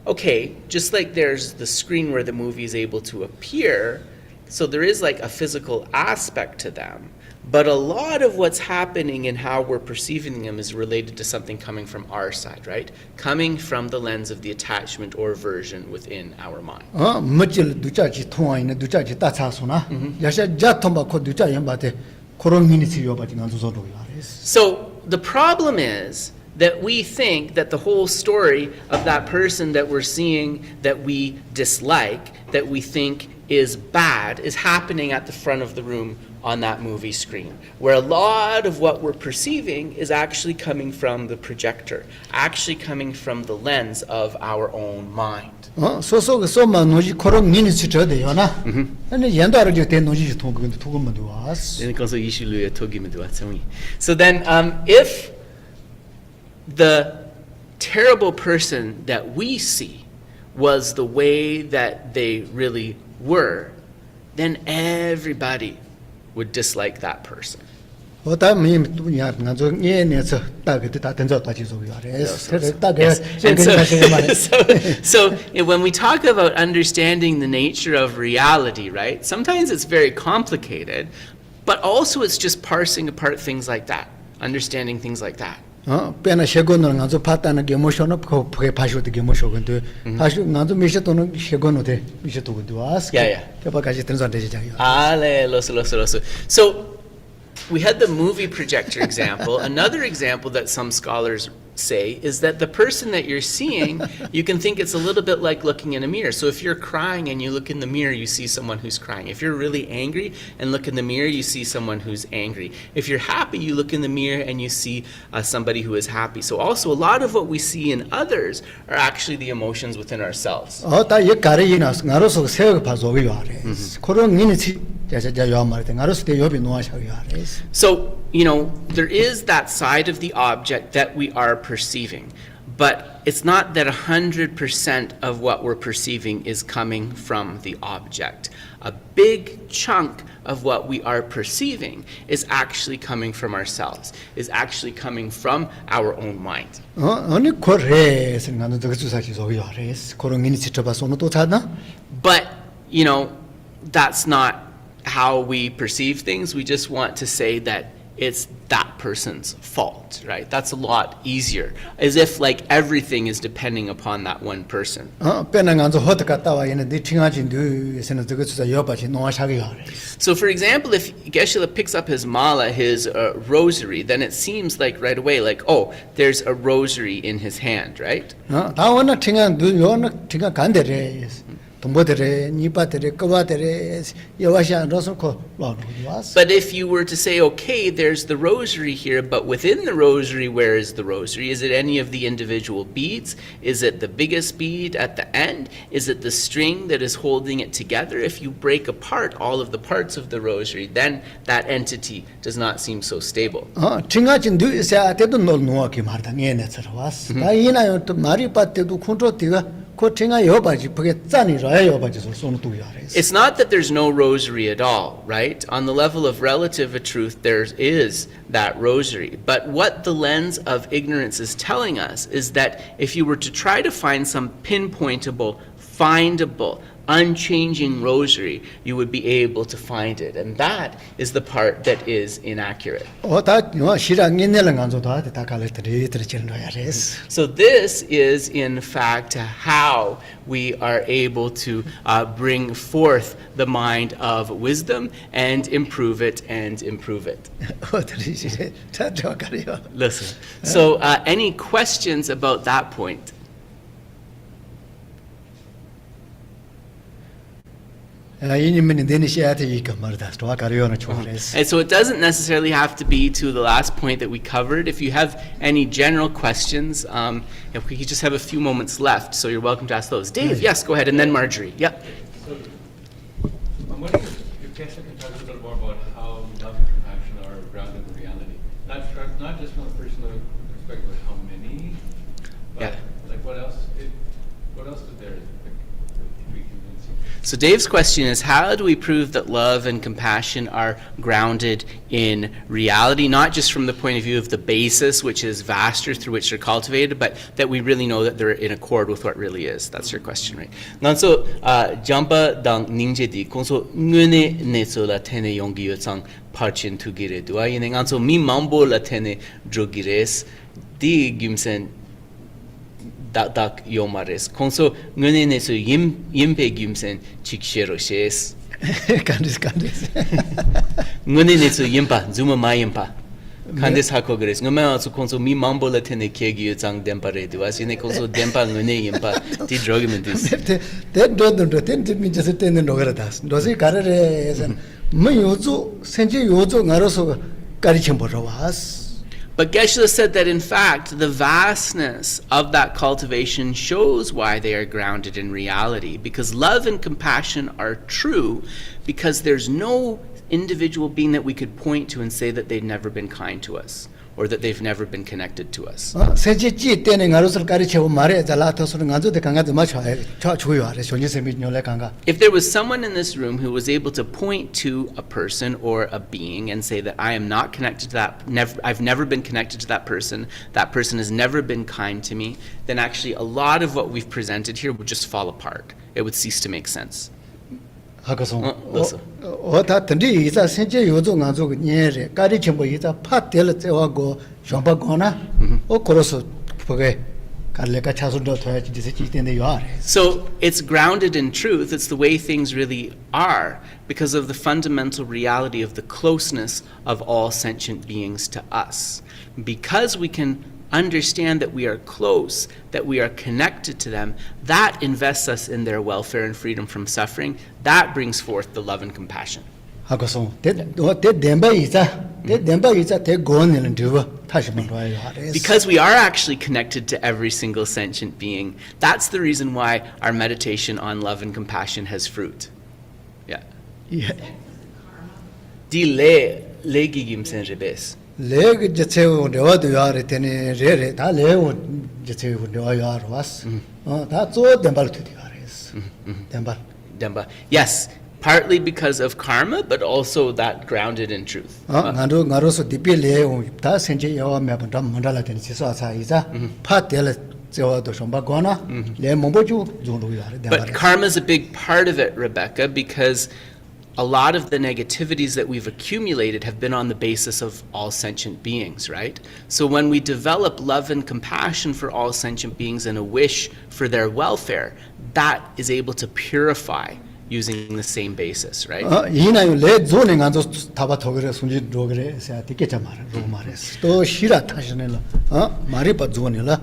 Okay, just like there's the screen where the movie is able to appear, so there is like a physical aspect to them. But a lot of what's happening and how we're perceiving them is related to something coming from our side, right? Coming from the lens of the attachment or aversion within our mind. 멋질 두자지 통화이네 두자지 따차소나. 야샤 자톰바 코 두자 연바데 코로 미니지 요바지 간소소도 야레스. So the problem is that we think that the whole story of that person that we're seeing that we dislike, that we think is bad, is happening at the front of the room on that movie screen, where a lot of what we're perceiving is actually coming from the projector, actually coming from the lens of our own mind. 소소가 소마 노지 코로 미니지 저대요나. 아니 연도를 때 노지 통금도 와스. So then if the terrible person that we see was the way that they really were, then everybody would dislike that person. 어다 미 야 나저 녜네서 딱그 다 된저 다 지속이 아레스 딱에 Yes. And 그 so when we talk about understanding the nature of reality, right? Sometimes it's very complicated, but also it's just parsing apart things like that, understanding things like that. 빼나 셰고는 가서 봤다는 게 모션은 그게 파쇼도 게 모션인데 파쇼 나도 미셔도는 셰고노데 미셔도도 와스 그바까지 된저 되지잖아요. So we had the movie projector example. Another example that some scholars say is that the person that you're seeing, you can think it's a little bit like looking in a mirror. So if you're crying and you look in the mirror, you see someone who's crying. If you're really angry and look in the mirror, you see someone who's angry. If you're happy, you look in the mirror and you see somebody who is happy. So also a lot of what we see in others are actually the emotions within ourselves. 다 역가리이나스 나로서 세가 봐줘요 아레스. 그런 미니치 자자 요 말때 나로서 대 요비 노아샤요 아레스. So, there is that side of the object that we are perceiving, but it's not that 100% of what we're perceiving is coming from the object. A big chunk of what we are perceiving is actually coming from ourselves, is actually coming from our own mind. 아니 코레스 나도 그 주사시 저요 아레스. 그런 미니치 쳐봐서는 또 찾나? But, that's not how we perceive things. We just want to say that it's that person's fault, right? That's a lot easier, as if like everything is depending upon that one person. 빼나 가서 호트 갔다 와 얘네들 팅하진도 에서는 그 주사 여바지 노아샤요 아레스. So for example, if Geshe picks up his mala, his rosary, then it seems like right away, like, oh, there's a rosary in his hand, right? 다원나 팅한 요나 팅한 간데레스. 동보들의 니바들의 거바들의 여와시안 로스코 로스. But if you were to say, okay, there's the rosary here, but within the rosary, where is the rosary? Is it any of the individual beads? Is it the biggest bead at the end? Is it the string that is holding it together? If you break apart all of the parts of the rosary, then that entity does not seem so stable. 팅하진도 있어야 때도 놀노아기 말다 얘네처럼 왔어. 다 이나요 또 말이 빠때도 콘트로티가 It's not that there's no rosary at all, right? On the level of relative truth, there is that rosary. But what the lens of ignorance is telling us is that if you were to try to find some pinpointable, findable, unchanging rosary, you would be able to find it. And that is the part that is inaccurate. So this is, in fact, how we are able to bring forth the mind of wisdom and improve it and improve it. Listen. So any questions about that point? And so it doesn't necessarily have to be to the last point that we covered. If you have any general questions, if we could just have a few moments left, so you're welcome to ask those. Dave, yes, go ahead, and then Marjorie. Yep. So, I'm wondering if Geshe can talk a little more about how love and compassion are grounded in reality. Not just from a personal perspective, but how many, but like what else is there that we can see? So Dave's question is, how do we prove that love and compassion are grounded in reality, not just from the point of view of the basis, which is vaster, through which they're cultivated, but that we really know that they're in accord with what really is? That's your question, right? Nganso jampa dang ningje di konso ngune netso la tene yongi yotsang parchin tu gire dua yene nganso mi mambo la tene drogires di gimsen dak yomares konso ngune neso yimpe gimsen chikshero shes Kandis ngune neso yimpa zuma mayimpa kandis hako gres ngama so konso mi mambo la tene kegi yotsang dempare du asine konso dempa ngune yimpa ti drogimentis That don't me just attend and overdas. Does it carry as an Mayozo, Senji Yozo, Naroso, Karichimborovas? But Geshe said that in fact the vastness of that cultivation shows why they are grounded in reality, because love and compassion are true because there's no individual being that we could point to and say that they've never been kind to us, or that they've never been connected to us. 세지지 때는 가로서 가르쳐 말해 잘라터서는 가지고 강가도 맞춰 줘요. 아래 존재심이 녀래 강가. If there was someone in this room who was able to point to a person or a being and say that I am not connected to that, I've never been connected to that person has never been kind to me, then actually a lot of what we've presented here would just fall apart. It would cease to make sense. 하고서 그래서. 다 던지 이자 생제 요조 가지고 녀래 가르쳐 뭐 이자 파텔 제하고 정박거나 그래서 그게 갈래가 차선도 돼야지 지지 때문에 요 아래. So it's grounded in truth. It's the way things really are because of the fundamental reality of the closeness of all sentient beings to us. Because we can understand that we are close, that we are connected to them, that invests us in their welfare and freedom from suffering. That brings forth the love and compassion. 하고서 대dem바 이자 대고는 두어 다시 말아요. Because we are actually connected to every single sentient being, that's the reason why our meditation on love and compassion has fruit. Yeah. 예. Di le gigim senrebes. 레그 제체고 레와도 야래 되네 레레 다 레오 제체고 레와 야로 왔어. 다조 dem발도 되어야스. dem발. Demba. Yes, partly because of karma, but also that grounded in truth. 나로서 디비 레오 다 생제 야와 매번 다 만달라 되는 지소사 이자 파텔 제와도 좀 바거나 레 몸보주 정도 야래 But karma is a big part of it, Rebecca, because a lot of the negativities that we've accumulated have been on the basis of all sentient beings, right? So when we develop love and compassion for all sentient beings and a wish for their welfare, that is able to purify using the same basis, right? 이나요 레 존에 가서 타바 토그레 순지 로그레 세 티케자 말 로마레스 또 시라 타시네라 말이 바 존이라.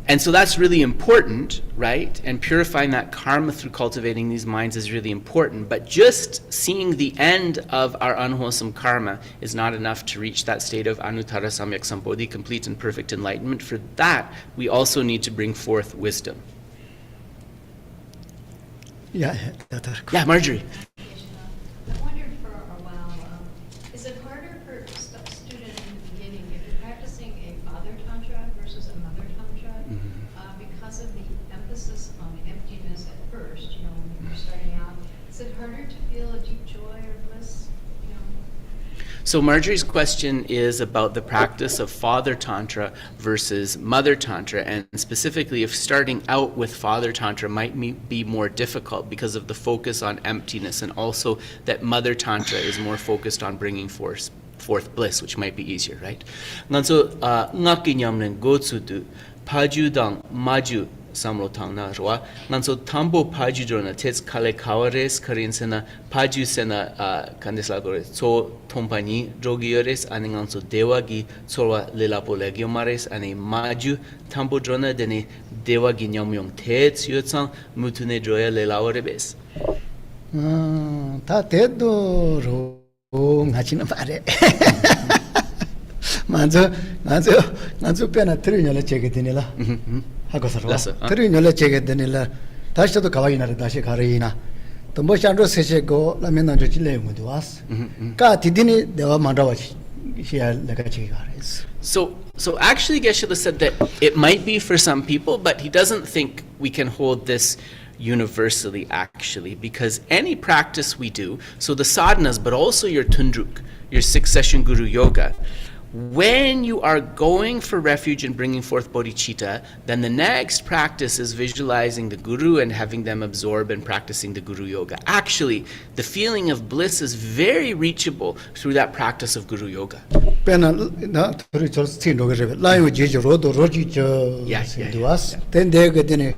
And so that's really important, right? And purifying that karma through cultivating these minds is really important. But just seeing the end of our unwholesome karma is not enough to reach that state of anuttara samyak sambodhi, complete and perfect enlightenment. For that, we also need to bring forth wisdom. Yeah, Yeah, Marjorie. I wondered for a while, is it harder for a student in the beginning if you're practicing a father tantra versus a mother tantra because of the emphasis on the emptiness at first, you know, when you're starting out? Is it harder to feel a deep joy or bliss, you know? So Marjorie's question is about the practice of father tantra versus mother tantra, and specifically if starting out with father tantra might be more difficult because of the focus on emptiness, and also that mother tantra is more focused on bringing forth bliss, which might be easier, right? Nganso ngakinyamnen gotsudu pajudang maju samlo tangna rwa nganso tambo paju drona tets kale kawares karinsena paju sena kandesla gore so tompani drogiyores ani nganso dewagi sorwa lelapo legiomares ani maju tambo drona deni dewagi nyamyong tets yotsang mutune droya lelawarebes. 다 대도로 하지는 말해. 먼저 빼나 들으려고 제게 되니라. 하고서 들으려고 제게 되니라. 다시 또 가와이나를 다시 가르이나. 또 뭐샹로 세세고 라면은 저 질레 모두 왔어. 까 디디니 내가 만다와지. 시야 내가 제가 알았어. So actually Geshe said that it might be for some people, but he doesn't think we can hold this universally actually, because any practice we do, so the sadhanas, but also your tundruk, your 6-session guru yoga, when you are going for refuge and bringing forth bodhicitta, then the next practice is visualizing the guru and having them absorb and practicing the guru yoga. Actually, the feeling of bliss is very reachable through that practice of guru yoga. 빼나 나 둘이 저 스티노그레 라이브 제저로도 로지저 세두아스 텐데 그때네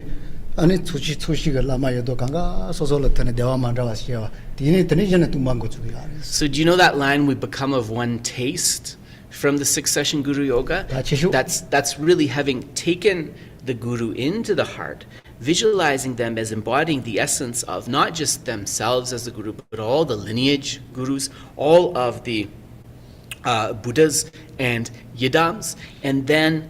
아니 투시가 라마여도 강가 소소르트네 대화만다와시야 디니 드니전에 뚱만고 주야. So do you know that line, we become of one taste, from the 6-session guru yoga? That's really having taken the guru into the heart, visualizing them as embodying the essence of not just themselves as the guru, but all the lineage gurus, all of the Buddhas and Yidams, and then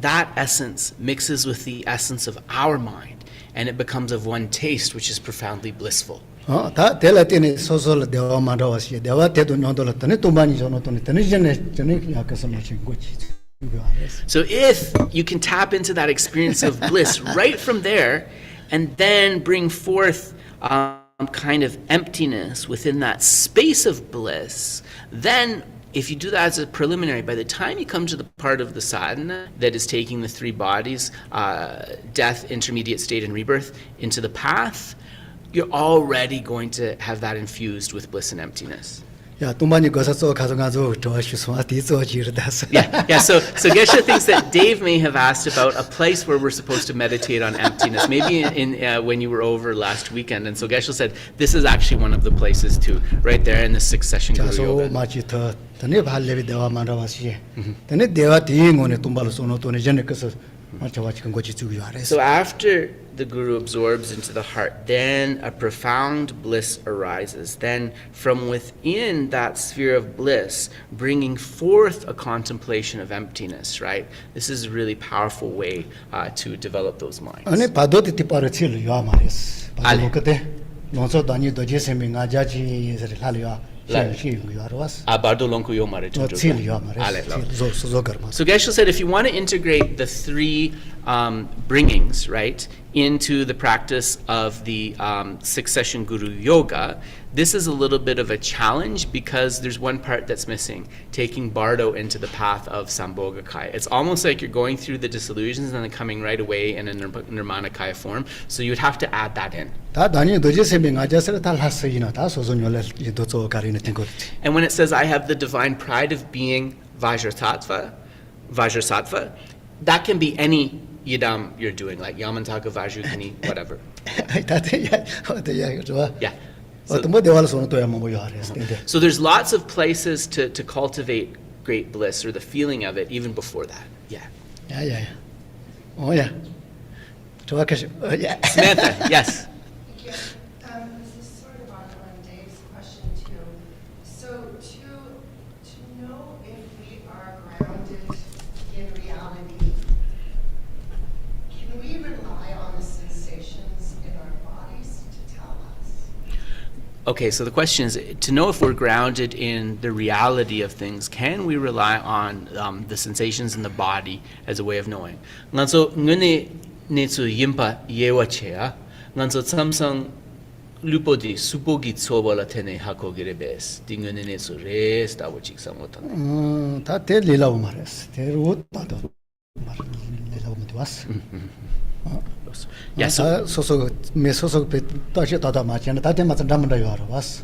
that essence mixes with the essence of our mind, and it becomes of one taste, which is profoundly blissful. 다 텔라티니 소소를 대화 만들어서 대화 때도 너도 તને 또 많이 전화도 તને 전에 약해서 마친 거지. So if you can tap into that experience of bliss right from there, and then bring forth kind of emptiness within that space of bliss, then if you do that as a preliminary, by the time you come to the part of the sadhana that is taking the three bodies, death, intermediate state, and rebirth, into the path, you're already going to have that infused with bliss and emptiness. 야, 또 많이 거서 가서 도와주소. 뒤져지르다서. Yeah. So Geshe thinks that Dave may have asked about a place where we're supposed to meditate on emptiness. Maybe in when you were over last weekend, and so Geshe said this is actually one of the places too, right there in the sixth session Guru 자소 Yoga. 마치 더 તને 발레비 대화 만들어서. તને 대화 뒤에 tumbal로 소노 또네 전에 그서 맞춰가지고 거지 주기 알았어. So after the Guru absorbs into the heart, then a profound bliss arises. Then from within that sphere of bliss, bringing forth a contemplation of emptiness, right? This is a really powerful way to develop those minds. 아니 바도티 티파르치를 요 말했어. 알레. 바도 그때 논서 다니 도제세미 가자지 예서 할려. Bardo lonku yo mare So Geshe said if you want to integrate the three bringings, right, into the practice of the succession Guru Yoga, this is a little bit of a challenge because there's one part that's missing, taking Bardo into the path of Sambhogakaya. It's almost like you're going through the disillusions and then coming right away in a Nirmanakaya form, so you would have to add that in. And when it says, I have the divine pride of being Vajrasattva, that can be any yidam you're doing, like Yamantaka, Vajrukani, whatever. Yeah. So there's lots of places to cultivate great bliss or the feeling of it even before that. Yeah. Oh, yeah. Samantha, yes. This is sort of on Dave's question too. So to know if we are grounded in reality, can we rely on the sensations in our bodies to tell us? Okay, so the question is, to know if we're grounded in the reality of things, can we rely on the sensations in the body as a way of knowing? Nganso ngune netsu yimpa yewa chea, nganso samsang lupodi supogi tsobola tene hako girebes, di ngune netsu res dawo chiksang otan. 다 대리라고 말했어. 대로다도 말이라고 왔어. Yeah, so 소속 매 소속 다시 다다 맞잖아. 다때 맞은 담은다 요하러 왔어.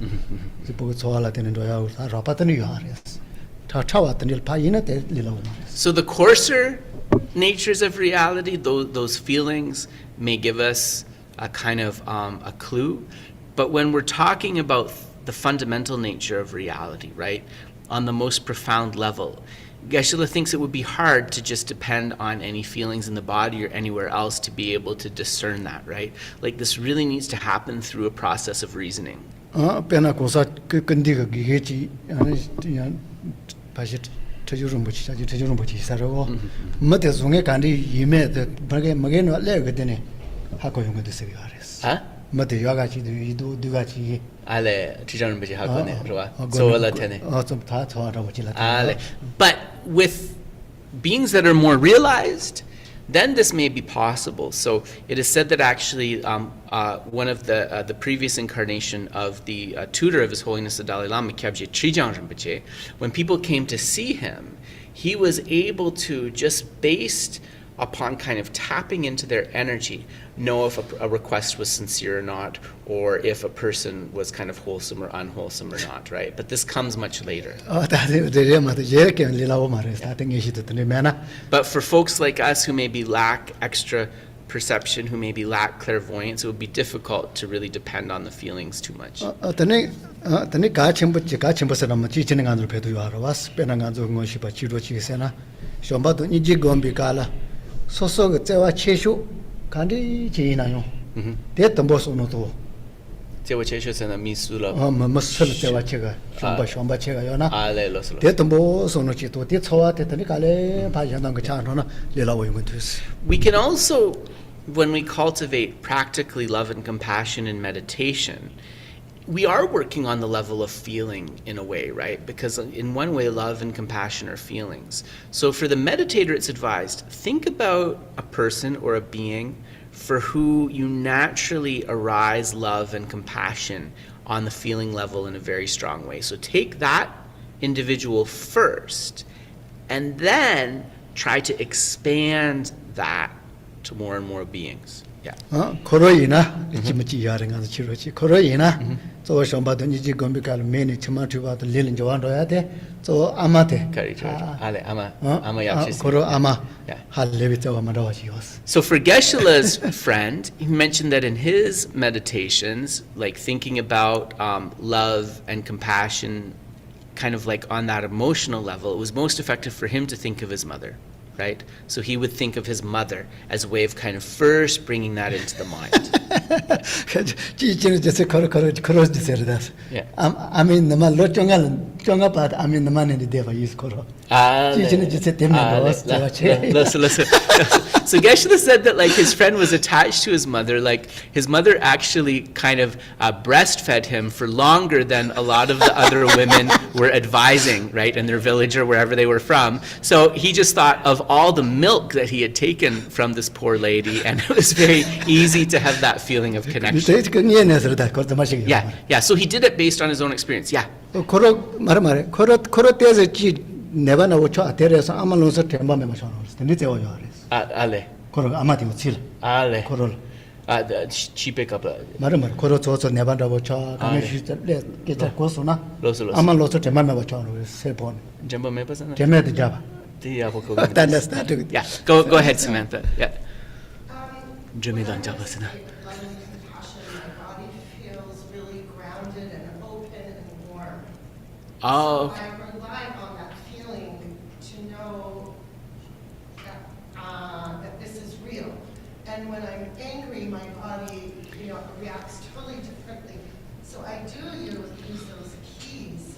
지보고 좋아라 되는 거야. 다 라파트는 요하랬어. 다 차왔던 일 파이나 대리라고 말했어. So the coarser natures of reality, those feelings may give us a kind of a clue. But when we're talking about the fundamental nature of reality, right, on the most profound level, Geshe thinks it would be hard to just depend on any feelings in the body or anywhere else to be able to discern that, right? Like this really needs to happen through a process of reasoning. 배나 고사 그 근디가 기계지 아니 다시 저주름 붙이 사라고 뭐대 중에 간디 이메데 먹에 넣을래 그때네 하고 용거 되세요 알았어. Huh? 뭐대 여가지도 이도 두가지 Ale, chijaran baji hakone, roa. So ala tene. 좀다 좋아라고 지라. Ale. But with beings that are more realized, then this may be possible. So it is said that actually one of the previous incarnation of the tutor of His Holiness the Dalai Lama, Kyabje Trijang Rinpoche, when people came to see him, he was able to, just based upon kind of tapping into their energy, know if a request was sincere or not, or if a person was kind of wholesome or unwholesome or not, right? But this comes much later. But for folks like us who maybe lack extra perception, who maybe lack clairvoyance, it would be difficult to really depend on the feelings too much. 소속 제와 최쇼 간디 지나요. 대던 보소노도. 제와 최쇼에서는 미술로. 맞을 제와 제가 숑바 제가 요나. 레로스로. 대던 보소노 지도 대초와 대더니 갈래 바jandan 거 차노나 레라고 용건 됐어. We can also, when we cultivate practically love and compassion in meditation, we are working on the level of feeling in a way, right? Because in one way, love and compassion are feelings. So for the meditator, it's advised, think about a person or a being for who you naturally arise love and compassion on the feeling level in a very strong way. So take that individual first, and then try to expand that to more and more beings. Yeah. 코로이나 이치미치 야랭가 치로치 코로이나 저 샴바도 니지 검비칼 메니 치마티바도 릴린 조안도야데 저 아마데 Ale ama yakshisi. 코로 아마 Yeah. 할레비자와 마라와지오스. So for Geshe-la's friend, he mentioned that in his meditations, like thinking about love and compassion, kind of like on that emotional level, it was most effective for him to think of his mother, right? So he would think of his mother as a way of kind of first bringing that into the mind. 지지는 저세 코로지 세르다스. Yeah. 아민 나마 쫑가바드 아민 나마네 데바 유스 코로. 지지는 저세 때문에 Listen. So Geshe said that like his friend was attached to his mother, like his mother actually kind of breastfed him for longer than a lot of the other women were advising, right, in their village or wherever they were from. So he just thought of all the milk that he had taken from this poor lady, and it was very easy to have that feeling of connection. Yeah. So he did it based on his own experience. Yeah. 코로 말에 코로 때에서 지 네바나 오초 아테레서 아말론서 템바메 마셔노. 근데 제와요 아레스. Ale. 코로 아마디고 칠. Ale. 코로 She pick up. 말에 코로 저저 네바나 오초 가메 시트레 게자 고소나. Loso. 아말론서 템바메 마셔노 세본. Jumbo Mapasana? 제메드 잡아. Yeah. Go ahead, Samantha. Yeah. Jimmy Don Jabasana. Love and compassion, my body feels really grounded and open and warm. Oh. So I rely on that feeling to know that this is real. And when I'm angry, my body, reacts totally differently. So I do use those keys,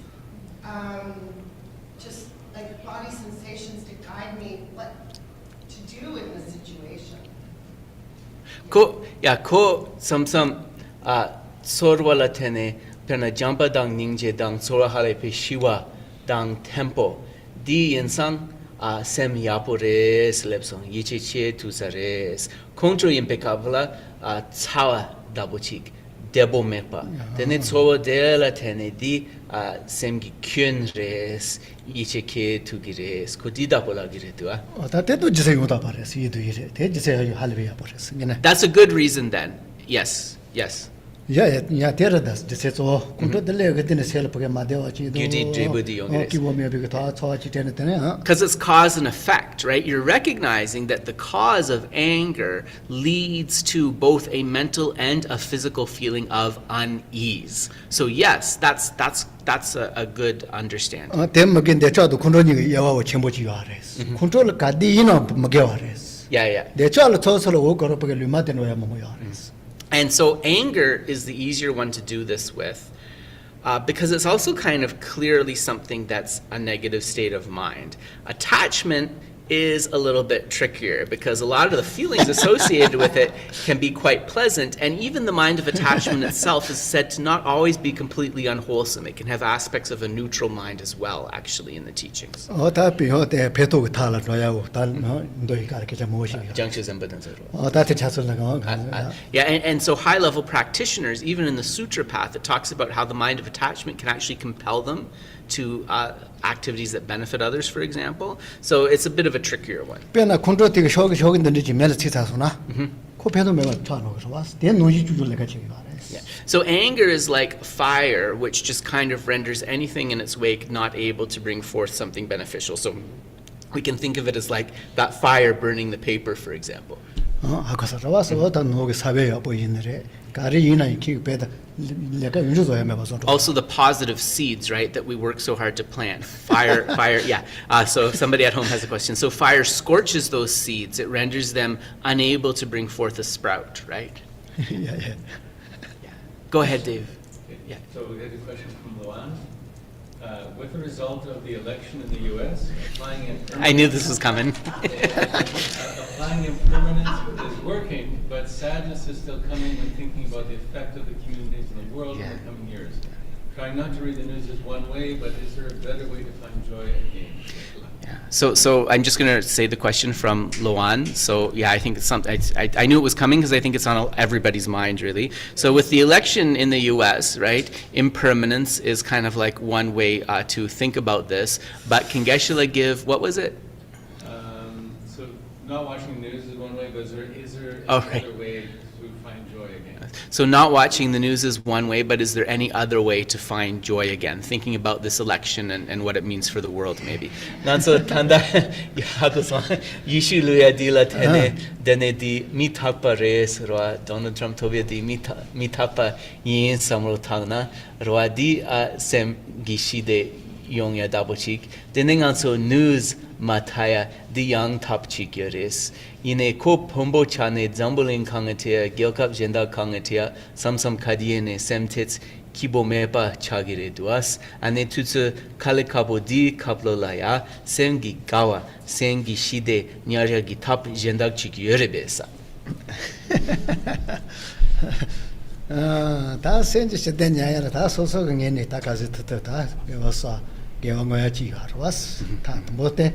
just like body sensations to guide me what to do in the situation. Ko some sorwala tene perna jamba dang ningje dang sorahale pe shiwa dang tempo di insang sem yapores lepsong yiche che tu sares kontro impecable tsawa dabochik debo mepa tene tsowa dela tene di sem gi kyun res yiche ke tu gires ko di dabola giretu 다때도 지세 요다 바레스 이도 이래 대지세 할베야 버레스 그냥 That's a good reason then. Yes. 야 테라다스 지세서 군도들레 그때는 셀프게 마데와지도 기보메비가 다 처와지 되는데 Because it's cause and effect, right? You're recognizing that the cause of anger leads to both a mental and a physical feeling of unease. So yes, that's a good understanding. 대먹인 대차도 군도니 야와고 첨보지 요아레스 군도를 가디이나 먹여와레스 Yeah. 대차를 처서로 오거로버게 류마데노야 뭐요아레스 And so anger is the easier one to do this with because it's also kind of clearly something that's a negative state of mind. Attachment is a little bit trickier because a lot of the feelings associated with it can be quite pleasant, and even the mind of attachment itself is said to not always be completely unwholesome. It can have aspects of a neutral mind as well, actually, in the teachings. 어다피 어때 배도 탈라 놓야고 달 너희 가르쳐 무엇이요 어다테 차설나가 Yeah, and so high-level practitioners, even in the sutra path, it talks about how the mind of attachment can actually compel them to activities that benefit others, for example. So it's a bit of a trickier one. 배나 군도티가 쇼긴데 지멜 치사소나 코페도 메가 차노서 왔어 대 노지 주줄래가 지금 말했어 So anger is like fire, which just kind of renders anything in its wake not able to bring forth something beneficial. So we can think of it as like that fire burning the paper, for example. 아까서 와서 어떤 노게 사회야 보이는데 가리이나 키 배다 내가 윤주도야 메봐서 Also the positive seeds, right, that we work so hard to plant. Fire, yeah. So somebody at home has a question. So fire scorches those seeds. It renders them unable to bring forth a sprout, right? Yeah. Go ahead, Dave. Yeah. So we had a question from Luan. with the result of the election in the U.S., applying impermanence. I knew this was coming. Applying impermanence is working, but sadness is still coming when thinking about the effect of the communities in the world in the coming years. Trying not to read the news is one way, but is there a better way to find joy again? Yeah. So I'm just going to say the question from Luan. So yeah, I think it's something. I knew it was coming because I think it's on everybody's mind really. So with the election in the U.S., right, impermanence is kind of like one way to think about this. But can Geshe give, what was it? So not watching the news is one way, but is there another way to find joy again? So not watching the news is one way, but is there any other way to find joy again? Thinking about this election and what it means for the world, maybe. Nanso tanda yahakosan yishuluya dila tene dene di mitapa res roa Donald Trump tobia di mitapa yin samro tagna roa di sem gishide yongya dabochik denenganso news mataya di yang tapchik yoris ine ko pombo chane zambuling kangatia gyokap jenda kangatia samsam kadiene semtits kibo mepa chagire duas ane tutsu kalikabo di kaplolaya sengi gawa sengi shide nyarya gi tap jenda chik yorebesa. 다 센지 시대냐야 다 소소 ngene 다 가지 다 배워서 개원거야지 하러 왔어. 다 못해.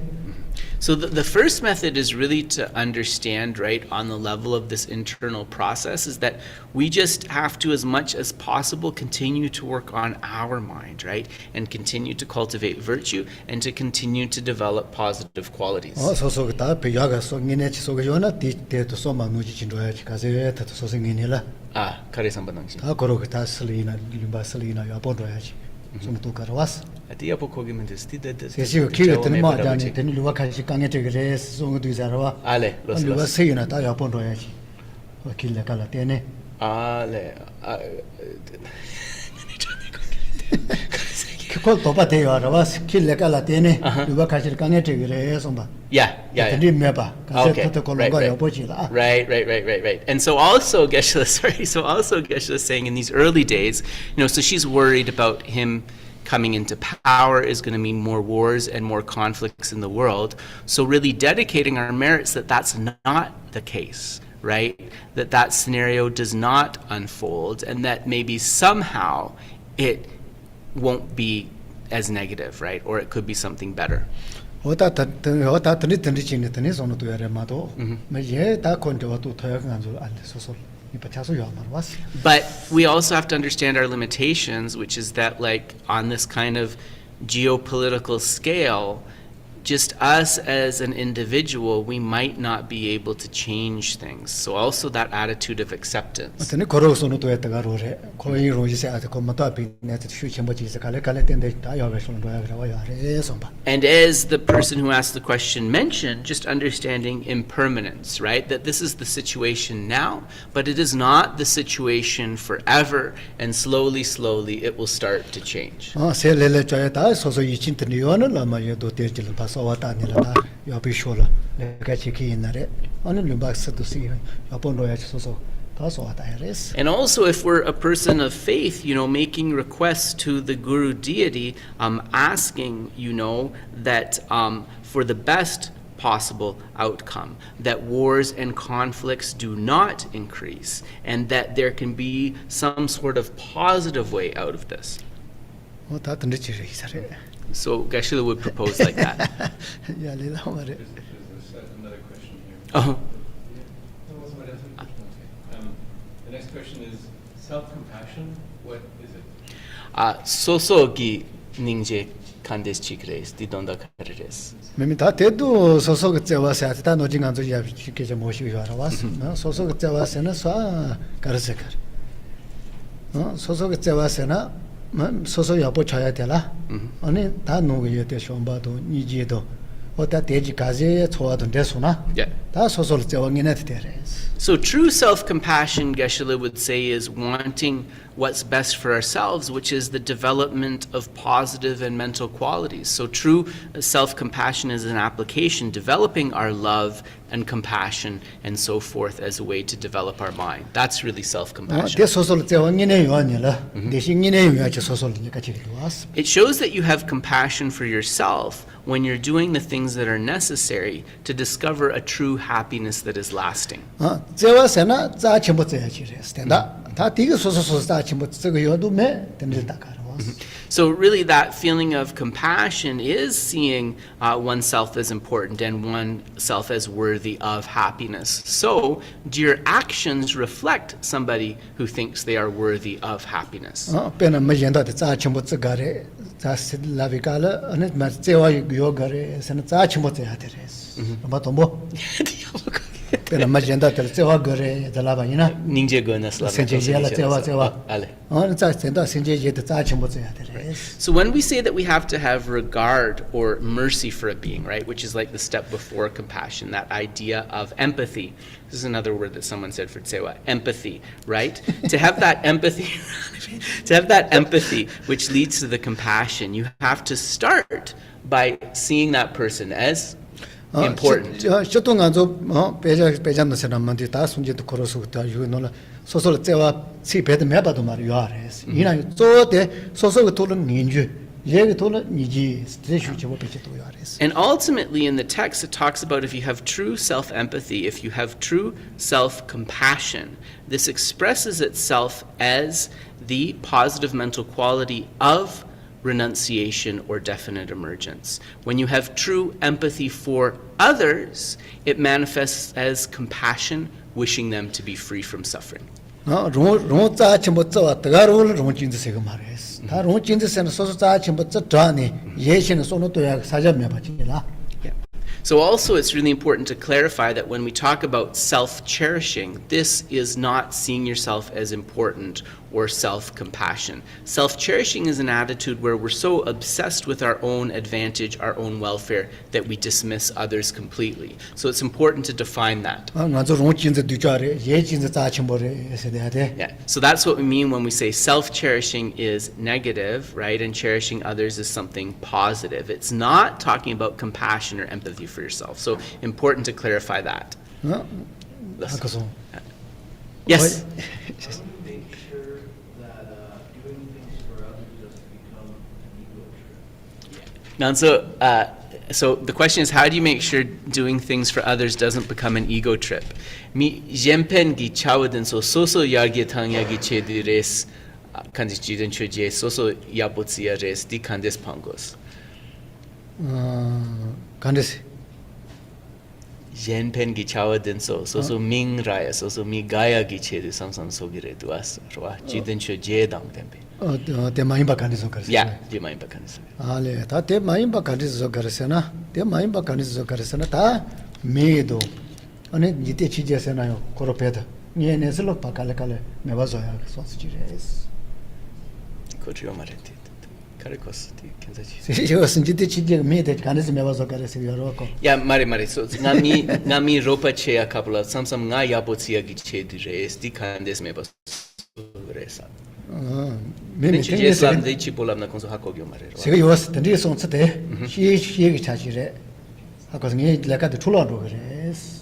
So the first method is really to understand, right, on the level of this internal process, is that we just have to, as much as possible, continue to work on our mind, right, and continue to cultivate virtue and to continue to develop positive qualities. 소소 다 배야가 ngene chi soga yona te to soma nuji chindo야지 가세 다 소소 ngene Ah, kare sambanangshi. 다 거로 다 슬리나 림바 슬리나 야본도야지. 좀 도가러 왔어. Ati apo kogimen desti de. 세시 키르트는 마자니 되는 루가 같이 강에 되게 송도 이자라와. Ale, los. 루가 세이나 다 야본도야지. 길래 갈라 때네. Ale. 그걸 도바대요 알아와. 길래 갈라 때네. 루가 같이 강에 되게 송바. Yeah. 되는 메바. Okay. Right. And so also Geshe, Geshe is saying in these early days, so she's worried about him coming into power is going to mean more wars and more conflicts in the world. So really dedicating our merits that that's not the case, right? That scenario does not unfold and that maybe somehow it won't be as negative, right? Or it could be something better. But we also have to understand our limitations, which is that like on this kind of geopolitical scale, just us as an individual, we might not be able to change things. So also that attitude of acceptance. And as the person who asked the question mentioned, just understanding impermanence, right? That this is the situation now, but it is not the situation forever, and slowly it will start to change. And also if we're a person of faith, making requests to the Guru deity, asking, that for the best possible outcome, that wars and conflicts do not increase, and that there can be some sort of positive way out of this. So Geshe would propose like that. There's another question here. Oh. The next question is self-compassion. What is it? Sosogi ningje kandes chikres di donda kares. Memita tedu sosok cewa seata no jingan zo ya keje moshi yara was. Sosok cewa sena sa karasekar. Sosok cewa sena soso yapo chaya tela. Ani ta no ge te shomba do niji do. Ota teji kaze chowa do desuna. Yeah. 다 소소를 제왕이네 되레스. So true self-compassion, Geshe would say, is wanting what's best for ourselves, which is the development of positive and mental qualities. So true self-compassion is an application, developing our love and compassion and so forth as a way to develop our mind. That's really self-compassion. 대 소소를 제왕이네 요아니라. 대신이네 요아치 소소를 같이 되was. It shows that you have compassion for yourself when you're doing the things that are necessary to discover a true happiness that is lasting. 제와세나 자 첨부 제야지레스. 된다. 다 디가 소소소 자 첨부 저거 요도메 된다 가라was. So really that feeling of compassion is seeing oneself as important and oneself as worthy of happiness. So do your actions reflect somebody who thinks they are worthy of happiness? 페나 마젠다 자 첨부 저가레 자 라비칼라 아니 마 제와 요가레 세나 자 첨부 제야 되레스. 마토모 페나 마젠다 제와 거레 달라바이나 Ninja goodness love. senjeje라 제와 Ale. 자 센다 senje제 자 첨부 제야 되레스. So when we say that we have to have regard or mercy for a being, right, which is like the step before compassion, that idea of empathy. This is another word that someone said for tsewa, empathy, right? To have that empathy, which leads to the compassion, you have to start by seeing that person as important. 쇼동안조 배장도 세나만디 다 순제도 코로스부터 유노라 소소를 제와 시배도 매바도 말이요 아레스. 이나 조데 소소가 돌은 ninju 얘가 돌은 니지 스트레스 좀 배치도 아레스. And ultimately in the text it talks about if you have true self-empathy, if you have true self-compassion, this expresses itself as the positive mental quality of renunciation or definite emergence. When you have true empathy for others, it manifests as compassion, wishing them to be free from suffering. 롱자 첨부터 다가로를 롱진드세가 말했어. 다 롱진드세는 소소자 첨부터 드라니 예신은 소노도야 사자매 받지라. So also it's really important to clarify that when we talk about self-cherishing, this is not seeing yourself as important or self-compassion. Self-cherishing is an attitude where we're so obsessed with our own advantage, our own welfare, that we dismiss others completely. So it's important to define that. Yeah. So that's what we mean when we say self-cherishing is negative, right? And cherishing others is something positive. It's not talking about compassion or empathy for yourself. So important to clarify that. Yes. Make sure that doing things for others doesn't become an ego trip. Now, so the question is, how do you make sure doing things for others doesn't become an ego trip? Mi jempen gi chawadin so yagi tangya gi chedi res kandis jiden choje soso yabotsia res di kandes pangos. 간데스 Jempen gi chawadin so ming raya so mi gaya gi chedi samsam sogire duas roa jiden choje dang tempe. 대마인바 간데서 그랬어. Yeah, di mai bakanis. 알레 다 대마인바 간데서 그랬으나 대마인바 간데서 그랬으나 다 메도 아니 니테 치제세나요 코로페다 니에네슬로 바칼레칼레 메바조야 소스지레스. Kodrio mareti. Karikos di kenzachi. 세시오스 니테 치제 메데 간데서 메바조 그랬어 여러고. Yeah, mari. So ngami ropa che a couple of samsam nga yabotsia gi chedi res di kandes mebas resa. 메메 제사 땡게스 데치 볼람나 콘소 하코기오 말해요. 제가 요스 던디 송츠데 시시기 차지레 하거든요 레카도 출라도 그랬어.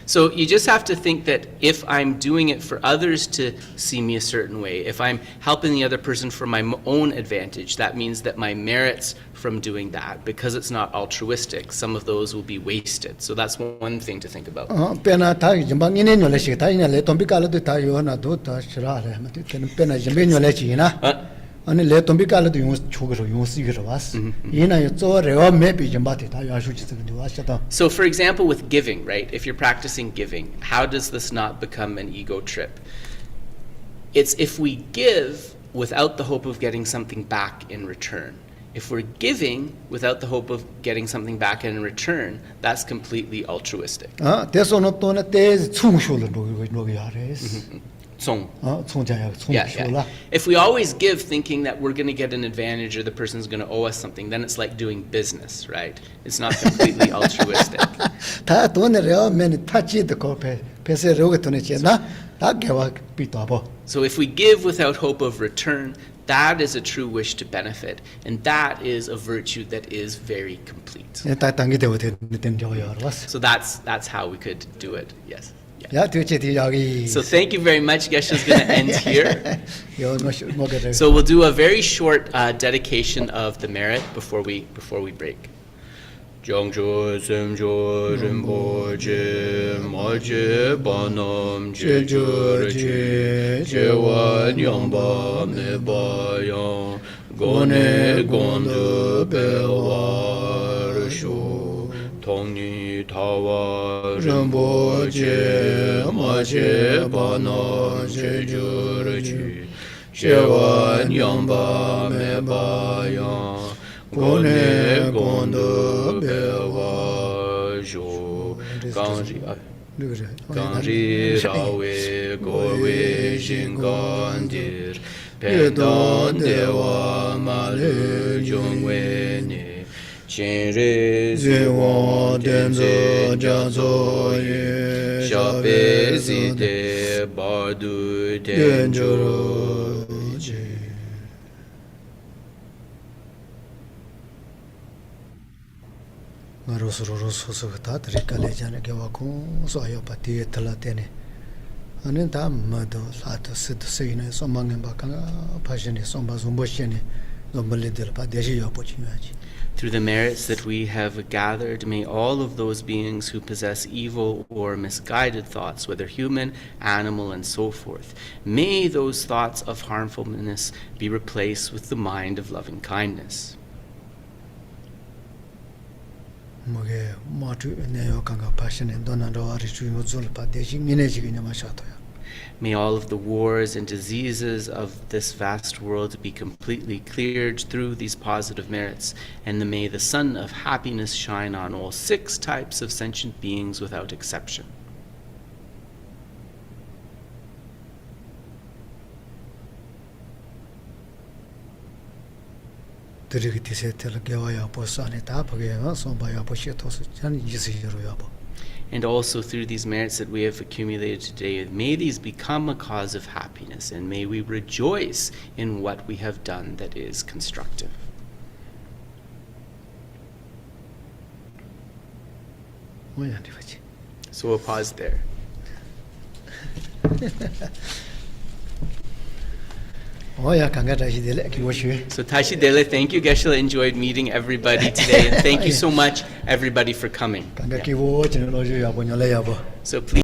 So you just have to think that if I'm doing it for others to see me a certain way, if I'm helping the other person for my own advantage, that means that my merits from doing that, because it's not altruistic, some of those will be wasted. So that's one thing to think about. 페나 다 점방이네 녀레시 다 이네 레톰비칼도 다 요나도 다 싫어하래. 맞대 페나 점베 녀레지나. 아니 레톰비칼도 용 초거로 용쓰기로 왔어. 이나 저 레와 메비 점바티 다 야슈치스도 왔다. So for example with giving, right? If you're practicing giving, how does this not become an ego trip? It's if we give without the hope of getting something back in return. If we're giving without the hope of getting something back in return, that's completely altruistic. 대소노 또네 때 충쇼를 노기 하레스. Song. 총자야 If we always give thinking that we're going to get an advantage or the person's going to owe us something, then it's like doing business, right? It's not completely altruistic. 다 돈을 맨 타지도 거페 배세 로게 돈에 지나 다 개와 비도보. So if we give without hope of return, that is a true wish to benefit, and that is a virtue that is very complete. 다 당기 되고 된 저요. 왔어. So that's how we could do it. Yes. 야 되지 여기. So thank you very much. Geshe is going to end here. 요 뭐게 So we'll do a very short dedication of the merit before we break. Jongjo semjo rinpoche maje banam jejo je jewa nyamba meba yang gone gondo bewa shu tongni tawa rinpoche maje banam jejo je jewa nyamba meba yang Gone gondo bewa jo Ganji rawe gowe jingandir Pedon dewa malu jongwe ne Chinri ziwa denzo janzo ye Shape zide bardu denjoro je Rosso 다 드리칼레잖아 개와고 소요 파티에 틀라테네 아니 다 마도 사도 스도 세이네 소망에 바카가 파시네 som바 좀보시네 좀벌리들 파데시 요포치야지. Through the merits that we have gathered, may all of those beings who possess evil or misguided thoughts, whether human, animal, and so forth, may those thoughts of harmfulness be replaced with the mind of loving kindness. 뭐게 마투 네요 강가 파시네 도나로 아리추 요졸 파데시 미네지기냐 마샤토야. May all of the wars and diseases of this vast world be completely cleared through these positive merits, and may the sun of happiness shine on all 6 types of sentient beings without exception. 드리기 디세텔 개와야 보사네 다 버게가 손바야 보시토스 전 이스이로야 보. And also through these merits that we have accumulated today, may these become a cause of happiness, and may we rejoice in what we have done that is constructive. So we'll pause there. So Tashi Dele, thank you, Geshe. Enjoyed meeting everybody today, and thank you so much, everybody, for coming. So please.